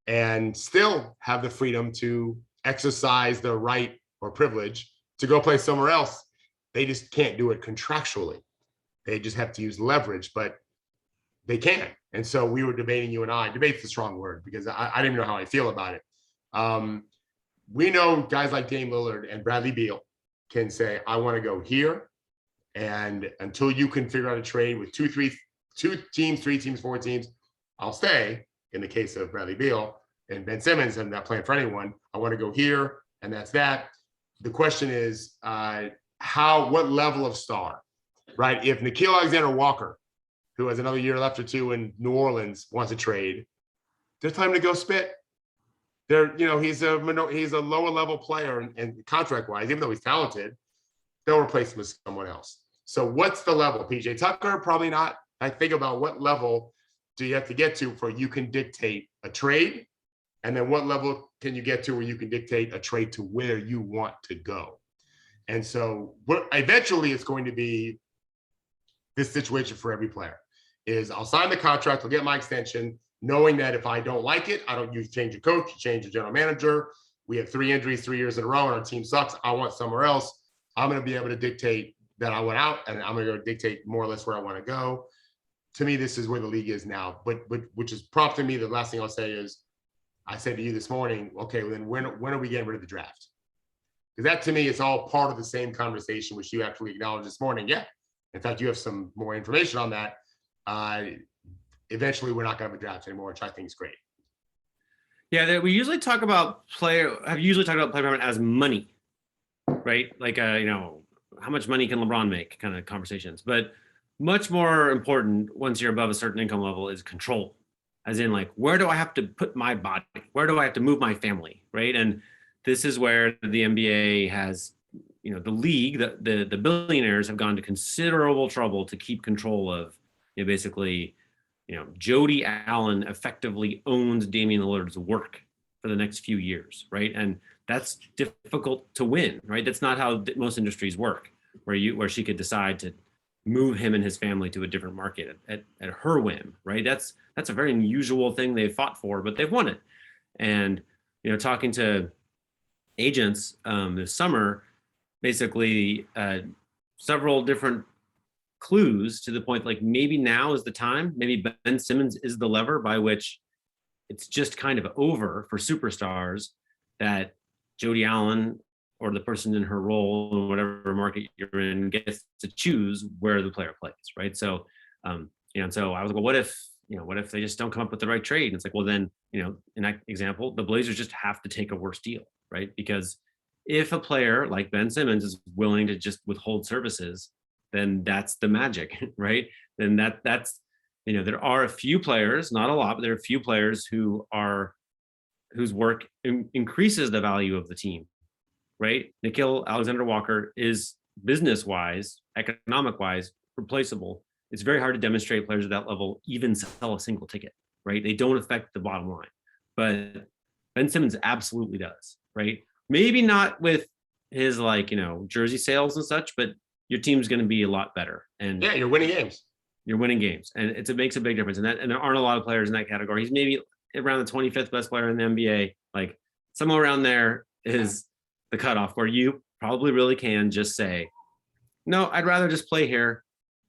And still have the freedom to exercise the right or privilege to go play somewhere else. They just can't do it contractually. They just have to use leverage, but they can. And so we were debating, you and I, debate's the strong word because I didn't know how I feel about it. We know guys like Dame Lillard and Bradley Beal can say, I want to go here. And until you can figure out a trade with two teams, 3 teams, 4 teams, I'll stay. In the case of Bradley Beal and Ben Simmons, I'm not playing for anyone. I want to go here, and that's that. The question is, what level of star, right? If Nickeil Alexander-Walker, who has another year left or 2 in New Orleans, wants a trade, there's time to go spit. He's a lower level player and contract wise, even though he's talented, they'll replace him with someone else. So what's the level? PJ Tucker? Probably not. I think about what level do you have to get to for you can dictate a trade? And then what level can you get to where you can dictate a trade to where you want to go? And so eventually it's going to be this situation for every player is I'll sign the contract, I'll get my extension, knowing that if I don't like it, you change your coach, you change your general manager. We have 3 injuries 3 years in a row and our team sucks. I want somewhere else. I'm going to be able to dictate that I went out and I'm going to dictate more or less where I want to go. To me, this is where the league is now, but which is prompting me. The last thing I'll say is, I said to you this morning, okay, well then when are we getting rid of the draft? Because that to me is all part of the same conversation, which you actually acknowledged this morning. Yeah, in fact, you have some more information on that. Eventually, we're not going to have a draft anymore, which I think is great. Yeah, we usually talk about player development as money, right? Like, how much money can LeBron make kind of conversations. But much more important once you're above a certain income level is control, as in like, where do I have to put my body? Where do I have to move my family, right? And this is where the NBA has, the league, the billionaires have gone to considerable trouble to keep control of, basically, Jody Allen effectively owns Damian Lillard's work for the next few years, right? And that's difficult to win, right? That's not how most industries work, where she could decide to move him and his family to a different market at her whim, right? That's a very unusual thing they've fought for, but they've won it. And talking to agents this summer, basically several different clues to the point like maybe now is the time, maybe Ben Simmons is the lever by which it's just kind of over for superstars that Jody Allen or the person in her role in whatever market you're in gets to choose where the player plays, right? So, and so I was like, well, what if they just don't come up with the right trade? And it's like, well, then, in that example, the Blazers just have to take a worse deal, right? Because if a player like Ben Simmons is willing to just withhold services, then that's the magic, right? Then that's there are a few players, not a lot, but there are a few players whose work increases the value of the team. right? Nickeil Alexander-Walker is business-wise, economic-wise, replaceable. It's very hard to demonstrate players at that level even sell a single ticket, right? They don't affect the bottom line. But Ben Simmons absolutely does, right? Maybe not with his jersey sales and such, but your team's going to be a lot better. And yeah, you're winning games. You're winning games, and it makes a big difference. And there aren't a lot of players in that category. He's maybe around the 25th best player in the NBA. Like somewhere around there is the cutoff where you probably really can just say, no, I'd rather just play here.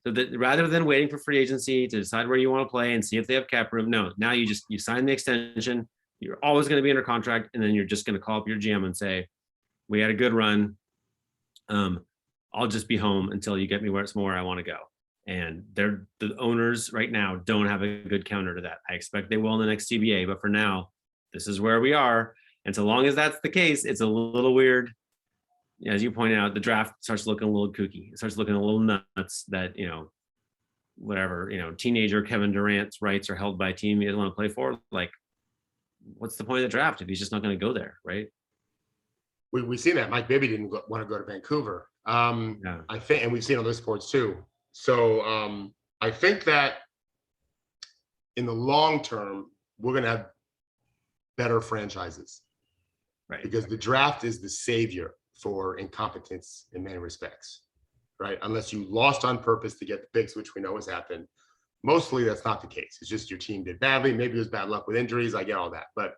So that rather than waiting for free agency to decide where you want to play and see if they have cap room, no, now you sign the extension. You're always going to be under contract, and then you're just going to call up your GM and say, we had a good run. I'll just be home until you get me somewhere I want to go. And the owners right now don't have a good counter to that. I expect they will in the next CBA, but for now, this is where we are. And so long as that's the case, it's a little weird. As you pointed out, the draft starts looking a little kooky. It starts looking a little nuts that, teenager Kevin Durant's rights are held by a team he doesn't want to play for. Like, what's the point of the draft if he's just not going to go there, right? We've seen that. Mike Bibby didn't want to go to Vancouver. Yeah. I think, and we've seen other sports too. So I think that in the long term, we're going to have better franchises, Right? Because the draft is the savior for incompetence in many respects, right? Unless you lost on purpose to get the picks, which we know has happened. Mostly that's not the case. It's just your team did badly. Maybe it was bad luck with injuries. I get all that. But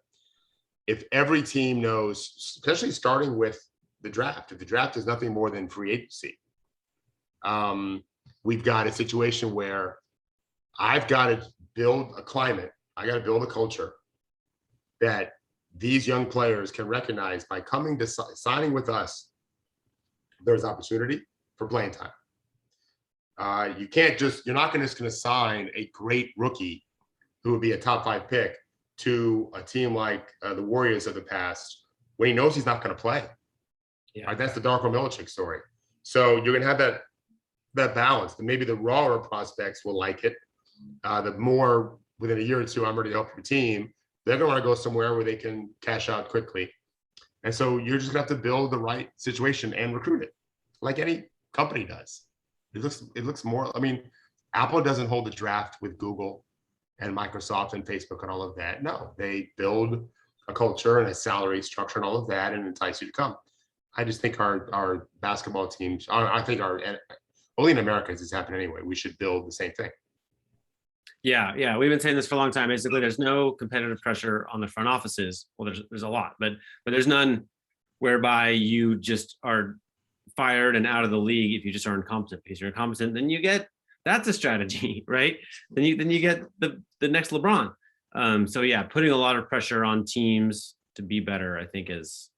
if every team knows, especially starting with the draft, if the draft is nothing more than free agency, we've got a situation where I've got to build a climate. I got to build a culture that these young players can recognize by coming to signing with us. There's opportunity for playing time. You're not just going to sign a great rookie who would be a top 5 pick to a team like the Warriors of the past when he knows he's not going to play. Yeah. Right? That's the Darko Milicic story. So you're going to have that balance. And maybe the rawer prospects will like it. The more within a year or two, I'm ready to help your team. They're going to want to go somewhere where they can cash out quickly. And so you're just going to have to build the right situation and recruit it like any company does. It looks more, Apple doesn't hold the draft with Google and Microsoft and Facebook and all of that. No, they build a culture and a salary structure and all of that and entice you to come. I just think our basketball teams, I think only in America does this happen anyway. We should build the same thing. Yeah. We've been saying this for a long time. Basically, there's no competitive pressure on the front offices. Well, there's a lot, but there's none whereby you just are fired and out of the league if you just are incompetent. Because you're incompetent, then you get, that's a strategy, right? Then you get the next LeBron. So yeah, putting a lot of pressure on teams to be better, I think is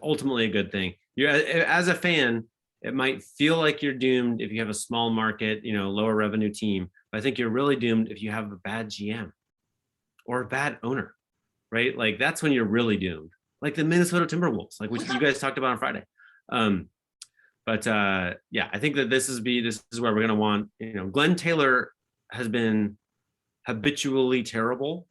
ultimately a good thing. As a fan, it might feel like you're doomed if you have a small market, lower revenue team. But I think you're really doomed if you have a bad GM or a bad owner, right? Like that's when you're really doomed. Like the Minnesota Timberwolves, like which you guys talked about on Friday. Yeah, I think that this is where we're gonna want. Glenn Taylor has been habitually terrible.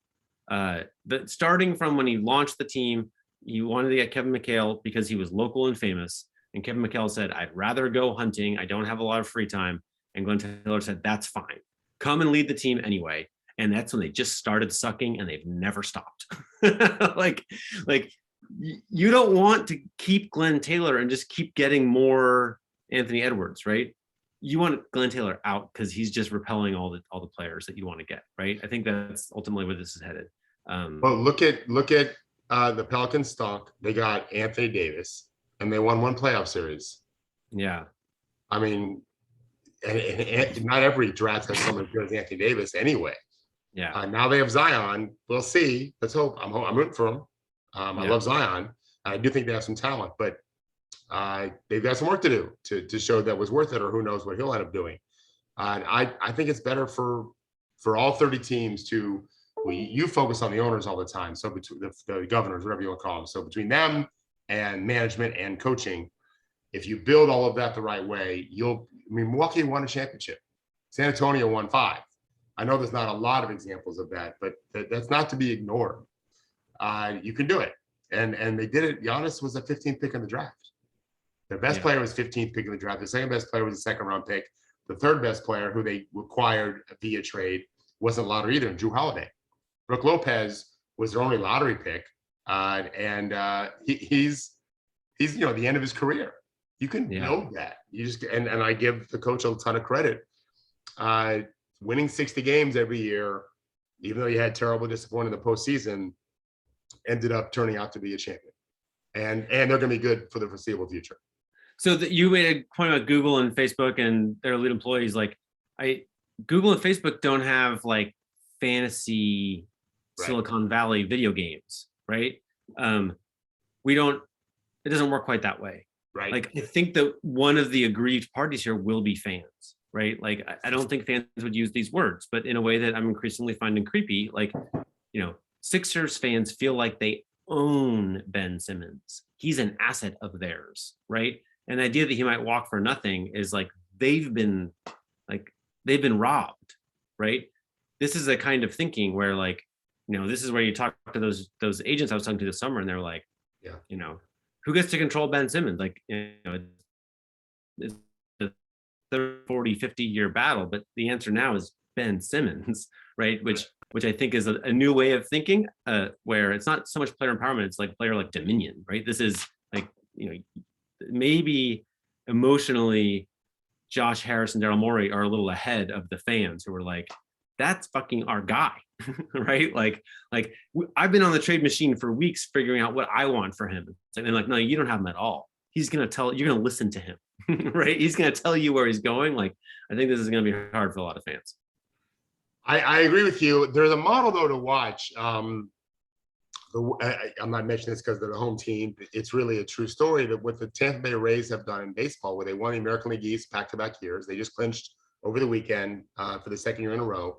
Starting from when he launched the team, he wanted to get Kevin McHale because he was local and famous. And Kevin McHale said, "I'd rather go hunting. I don't have a lot of free time." And Glenn Taylor said, "That's fine. Come and lead the team anyway." And that's when they just started sucking, and they've never stopped. like you don't want to keep Glenn Taylor and just keep getting more Anthony Edwards, right? You want Glenn Taylor out because he's just repelling all the players that you want to get, right? I think that's ultimately where this is headed. Well, look at the Pelicans stock. They got Anthony Davis, and they won one playoff series. Yeah. And not every draft has someone as good as Anthony Davis anyway. Yeah. Now they have Zion. We'll see. Let's hope. I'm rooting for him. I love Zion. I do think they have some talent, but they've got some work to do to show that was worth it, or who knows what he'll end up doing. I think it's better for all 30 teams to. You focus on the owners all the time. So between the governors, whatever you want to call them. So between them and management and coaching, if you build all of that the right way, Milwaukee won a championship. San Antonio won 5. I know there's not a lot of examples of that, but that's not to be ignored. You can do it. And they did it. Giannis was a 15th pick in the draft. Their best player was 15th pick in the draft. The second best player was a second round pick. The third best player, who they acquired via trade, wasn't lottery either, Drew Holiday. Brook Lopez was their only lottery pick. He's the end of his career. You can build that. You just and I give the coach a ton of credit. Winning 60 games every year, even though you had terrible disappointment in the postseason, ended up turning out to be a champion. And they're going to be good for the foreseeable future. So you made a point about Google and Facebook and their lead employees. Like, Google and Facebook don't have like fantasy Silicon Valley video games, right? It doesn't work quite that way. Right. Like, I think that one of the aggrieved parties here will be fans, right? Like, I don't think fans would use these words, but in a way that I'm increasingly finding creepy. Like, Sixers fans feel like they own Ben Simmons. He's an asset of theirs, right? And the idea that he might walk for nothing is like they've been robbed, right? This is a kind of thinking where, like, this is where you talk to those agents I was talking to this summer, and they're like, who gets to control Ben Simmons? Like, it's a 30, 40, 50-year battle, but the answer now is Ben Simmons, right? Which I think is a new way of thinking, where it's not so much player empowerment, it's like player like dominion, right? This is like, maybe emotionally Josh Harris and Daryl Morey are a little ahead of the fans who are like, that's fucking our guy, right? Like I've been on the trade machine for weeks figuring out what I want for him. And like, no, you don't have him at all. You're going to listen to him, right? He's going to tell you where he's going. Like, I think this is going to be hard for a lot of fans. I agree with you. There's a model though to watch. I'm not mentioning this because they're the home team. It's really a true story that what the Tampa Bay Rays have done in baseball, where they won the American League East back-to-back years. They just clinched over the weekend for the second year in a row.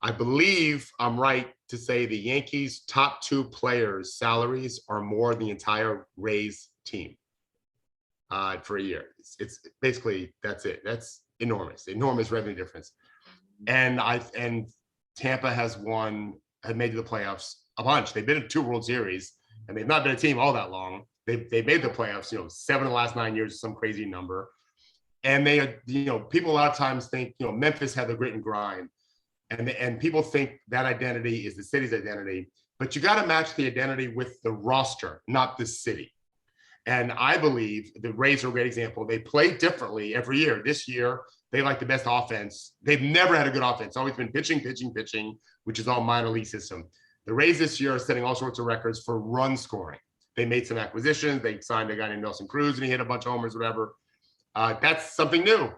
I believe I'm right to say the Yankees' top two players' salaries are more than the entire Rays team for a year. It's basically, that's it. That's enormous revenue difference. And Tampa had made the playoffs a bunch. They've been in 2 World Series, and they've not been a team all that long. They made the playoffs, 7 of the last 9 years, some crazy number. And they, people a lot of times think, Memphis had the grit and grind, and people think that identity is the city's identity. But you got to match the identity with the roster, not the city. And I believe the Rays are a great example. They play differently every year. This year, they like the best offense. They've never had a good offense. It's always been pitching, which is all minor league system. The Rays this year are setting all sorts of records for run scoring. They made some acquisitions. They signed a guy named Nelson Cruz, and he hit a bunch of homers, whatever. That's something new.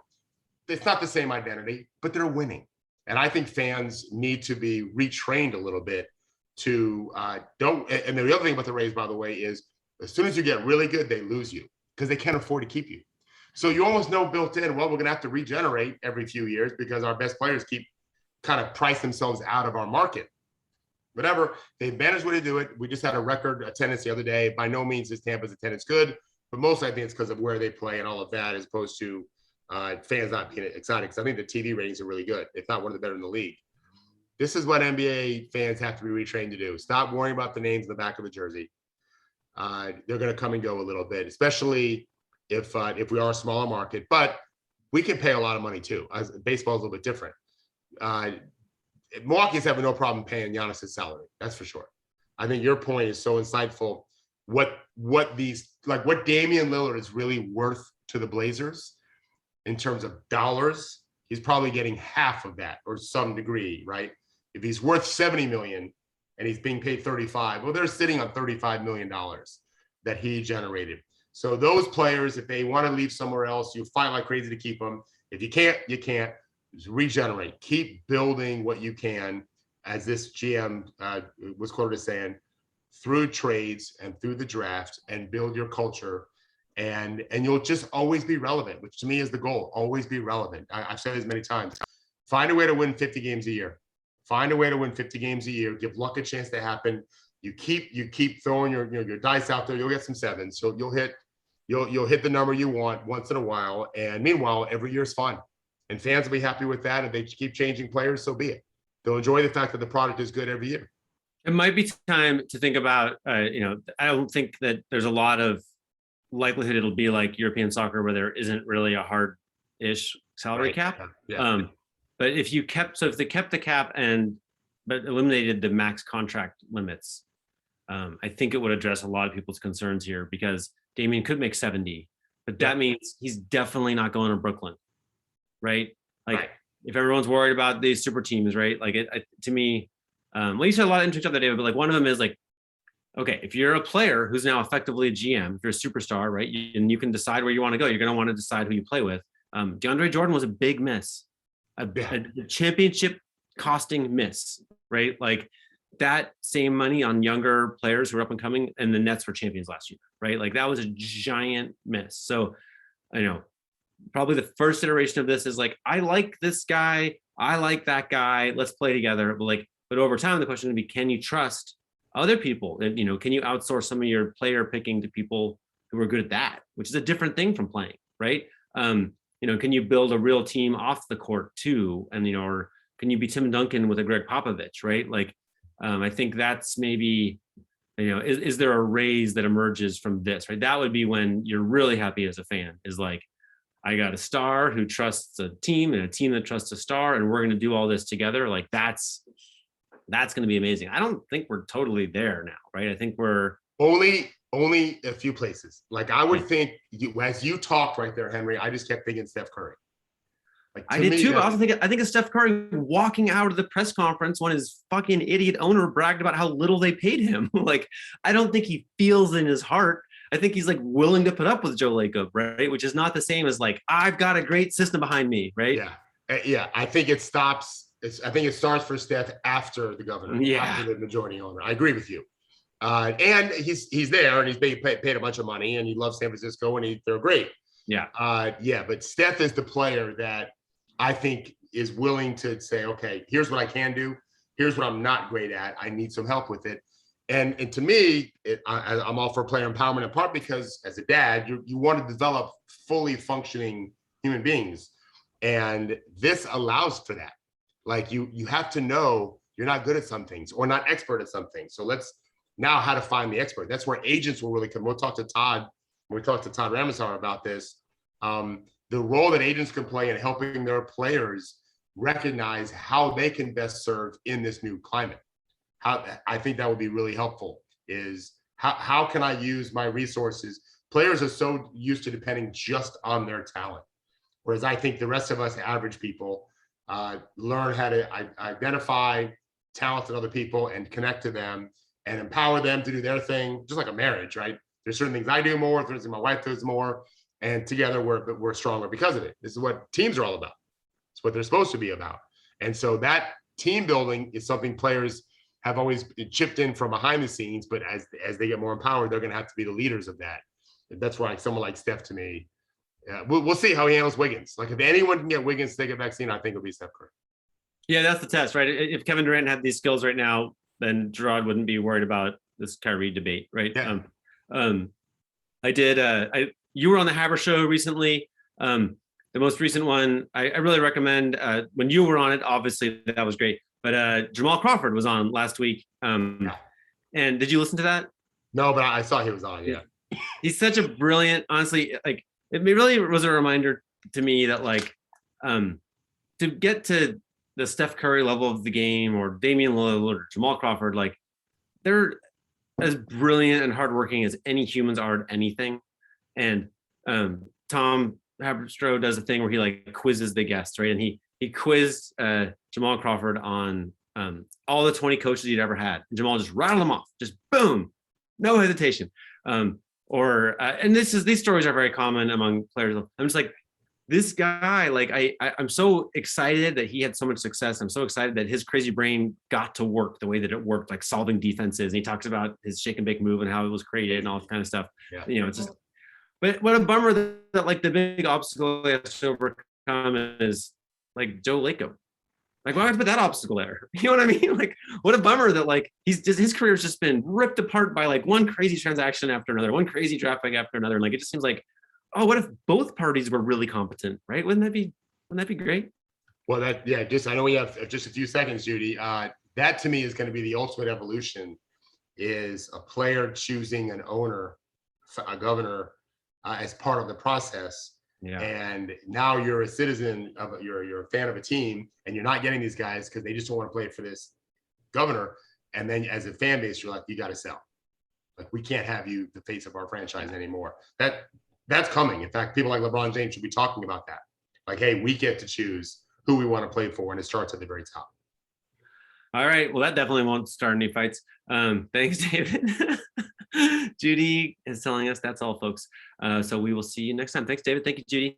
It's not the same identity, but they're winning. And I think fans need to be retrained a little bit to don't. And the other thing about the Rays, by the way, is as soon as you get really good, they lose you because they can't afford to keep you. So you almost know built in, well, we're going to have to regenerate every few years because our best players keep kind of price themselves out of our market. Whatever, they've managed way to do it. We just had a record attendance the other day. By no means is Tampa's attendance good, but mostly I think it's because of where they play and all of that, as opposed to fans not being excited. Because I think the TV ratings are really good, if not one of the better in the league. This is what NBA fans have to be retrained to do. Stop worrying about the names in the back of the jersey. They're going to come and go a little bit, especially if we are a smaller market. But we can pay a lot of money too. Baseball is a little bit different. Milwaukee's having no problem paying Giannis' salary. That's for sure. I think your point is so insightful. What Damian Lillard is really worth to the Blazers in terms of dollars, he's probably getting half of that or some degree, right? If he's worth $70 million and he's being paid $35, well, they're sitting on $35 million that he generated. So those players, if they want to leave somewhere else, you fight like crazy to keep them. If you can't, you can't. Just regenerate. Keep building what you can, as this GM was quoted as saying, through trades and through the draft, and build your culture. And you'll just always be relevant, which to me is the goal. Always be relevant. I've said this many times. Find a way to win 50 games a year. Find a way to win 50 games a year. Give luck a chance to happen. You keep throwing your dice out there. You'll get some sevens. So you'll hit the number you want once in a while. And meanwhile, every year is fun. And fans will be happy with that. If they keep changing players, so be it. They'll enjoy the fact that the product is good every year. It might be time to think about, I don't think that there's a lot of likelihood it'll be like European soccer where there isn't really a hard-ish salary cap. Yeah. But if they kept the cap but eliminated the max contract limits, I think it would address a lot of people's concerns here because Damian could make 70, but that means he's definitely not going to Brooklyn, right? Like if everyone's worried about these super teams, right? Like to me, you said a lot of interesting stuff that day, but like one of them is like, okay, if you're a player who's now effectively a GM, if you're a superstar, right, and you can decide where you want to go, you're going to want to decide who you play with. DeAndre Jordan was a big miss, a championship costing miss, right? Like that same money on younger players who are up and coming, and the Nets were champions last year, right? Like that was a giant miss. So, probably the first iteration of this is like, I like this guy, I like that guy, let's play together. But over time, the question would be, can you trust other people? And, can you outsource some of your player picking to people who are good at that, which is a different thing from playing, right? Can you build a real team off the court too? And, or can you be Tim Duncan with a Greg Popovich, right? Like, I think that's maybe, is there a raise that emerges from this, right? That would be when you're really happy as a fan, is like, I got a star who trusts a team and a team that trusts a star, and we're going to do all this together. Like that's going to be amazing. I don't think we're totally there now, right? I think we're only a few places. Like I would think, as you talked right there, Henry, I just kept thinking Steph Curry. Like, I did too, but I think of Steph Curry walking out of the press conference when his fucking idiot owner bragged about how little they paid him. Like, I don't think he feels in his heart. I think he's like willing to put up with Joe Lacob, right? Which is not the same as like, I've got a great system behind me, right? Yeah. I think it starts for Steph after the governor, after the majority owner. I agree with you. And he's there and he's being paid a bunch of money and he loves San Francisco and they're great. But Steph is the player that I think is willing to say, okay, here's what I can do. Here's what I'm not great at. I need some help with it. And to me, I'm all for player empowerment, in part because as a dad, you want to develop fully functioning human beings. And this allows for that. Like you have to know you're not good at some things or not expert at some things. So let's now how to find the expert. That's where agents will really come. We'll talk to Todd Ramazar about this. The role that agents can play in helping their players recognize how they can best serve in this new climate. How I think that would be really helpful is how can I use my resources? Players are so used to depending just on their talent. Whereas I think the rest of us average people learn how to identify talented other people and connect to them and empower them to do their thing, just like a marriage, right? There's certain things I do more, there's things my wife does more, and together we're stronger because of it. This is what teams are all about. It's what they're supposed to be about. And so that team building is something players have always chipped in from behind the scenes, but as they get more empowered, they're going to have to be the leaders of that. And that's why someone like Steph, to me, we'll see how he handles Wiggins. Like if anyone can get Wiggins to take a vaccine, I think it'll be Steph Curry. Yeah, that's the test, right? If Kevin Durant had these skills right now, then Jarod wouldn't be worried about this Kyrie debate, right? Yeah. You were on the Haber show recently. The most recent one, I really recommend. When you were on it, obviously that was great. But Jamal Crawford was on last week. And did you listen to that? No, but I saw he was on. Yeah, he's such a brilliant. Honestly, like it really was a reminder to me that like to get to the Steph Curry level of the game or Damian Lillard or Jamal Crawford, like they're as brilliant and hardworking as any humans are at anything. And Tom Haberstroh does a thing where he like quizzes the guests, right? And he quizzed Jamal Crawford on all the 20 coaches he'd ever had. And Jamal just rattled them off, just boom, no hesitation. And these stories are very common among players. I'm just like, this guy, like I'm so excited that he had so much success. I'm so excited that his crazy brain got to work the way that it worked, like solving defenses. And he talks about his shake and bake move and how it was created and all that kind of stuff. Yeah. It's just, but what a bummer that like the big obstacle he has to overcome is like Joe Lacob. Like, why would I put that obstacle there? You know what I mean? Like, what a bummer that like his career's just been ripped apart by like one crazy transaction after another, one crazy draft pick after another. And like, it just seems like, oh, what if both parties were really competent, right? Wouldn't that be great? Well, I know we have just a few seconds, Judy. that to me is going to be the ultimate evolution, is a player choosing an owner, a governor, as part of the process. Yeah. And now you're a citizen of, you're a fan of a team, and you're not getting these guys because they just don't want to play for this governor. And then as a fan base, you're like, you got to sell. Like, we can't have you the face of our franchise anymore. That's coming. In fact, people like LeBron James should be talking about that. Like, hey, we get to choose who we want to play for, and it starts at the very top. All right. Well, that definitely won't start any fights. Thanks, David. Judy is telling us that's all, folks. So we will see you next time. Thanks, David. Thank you, Judy.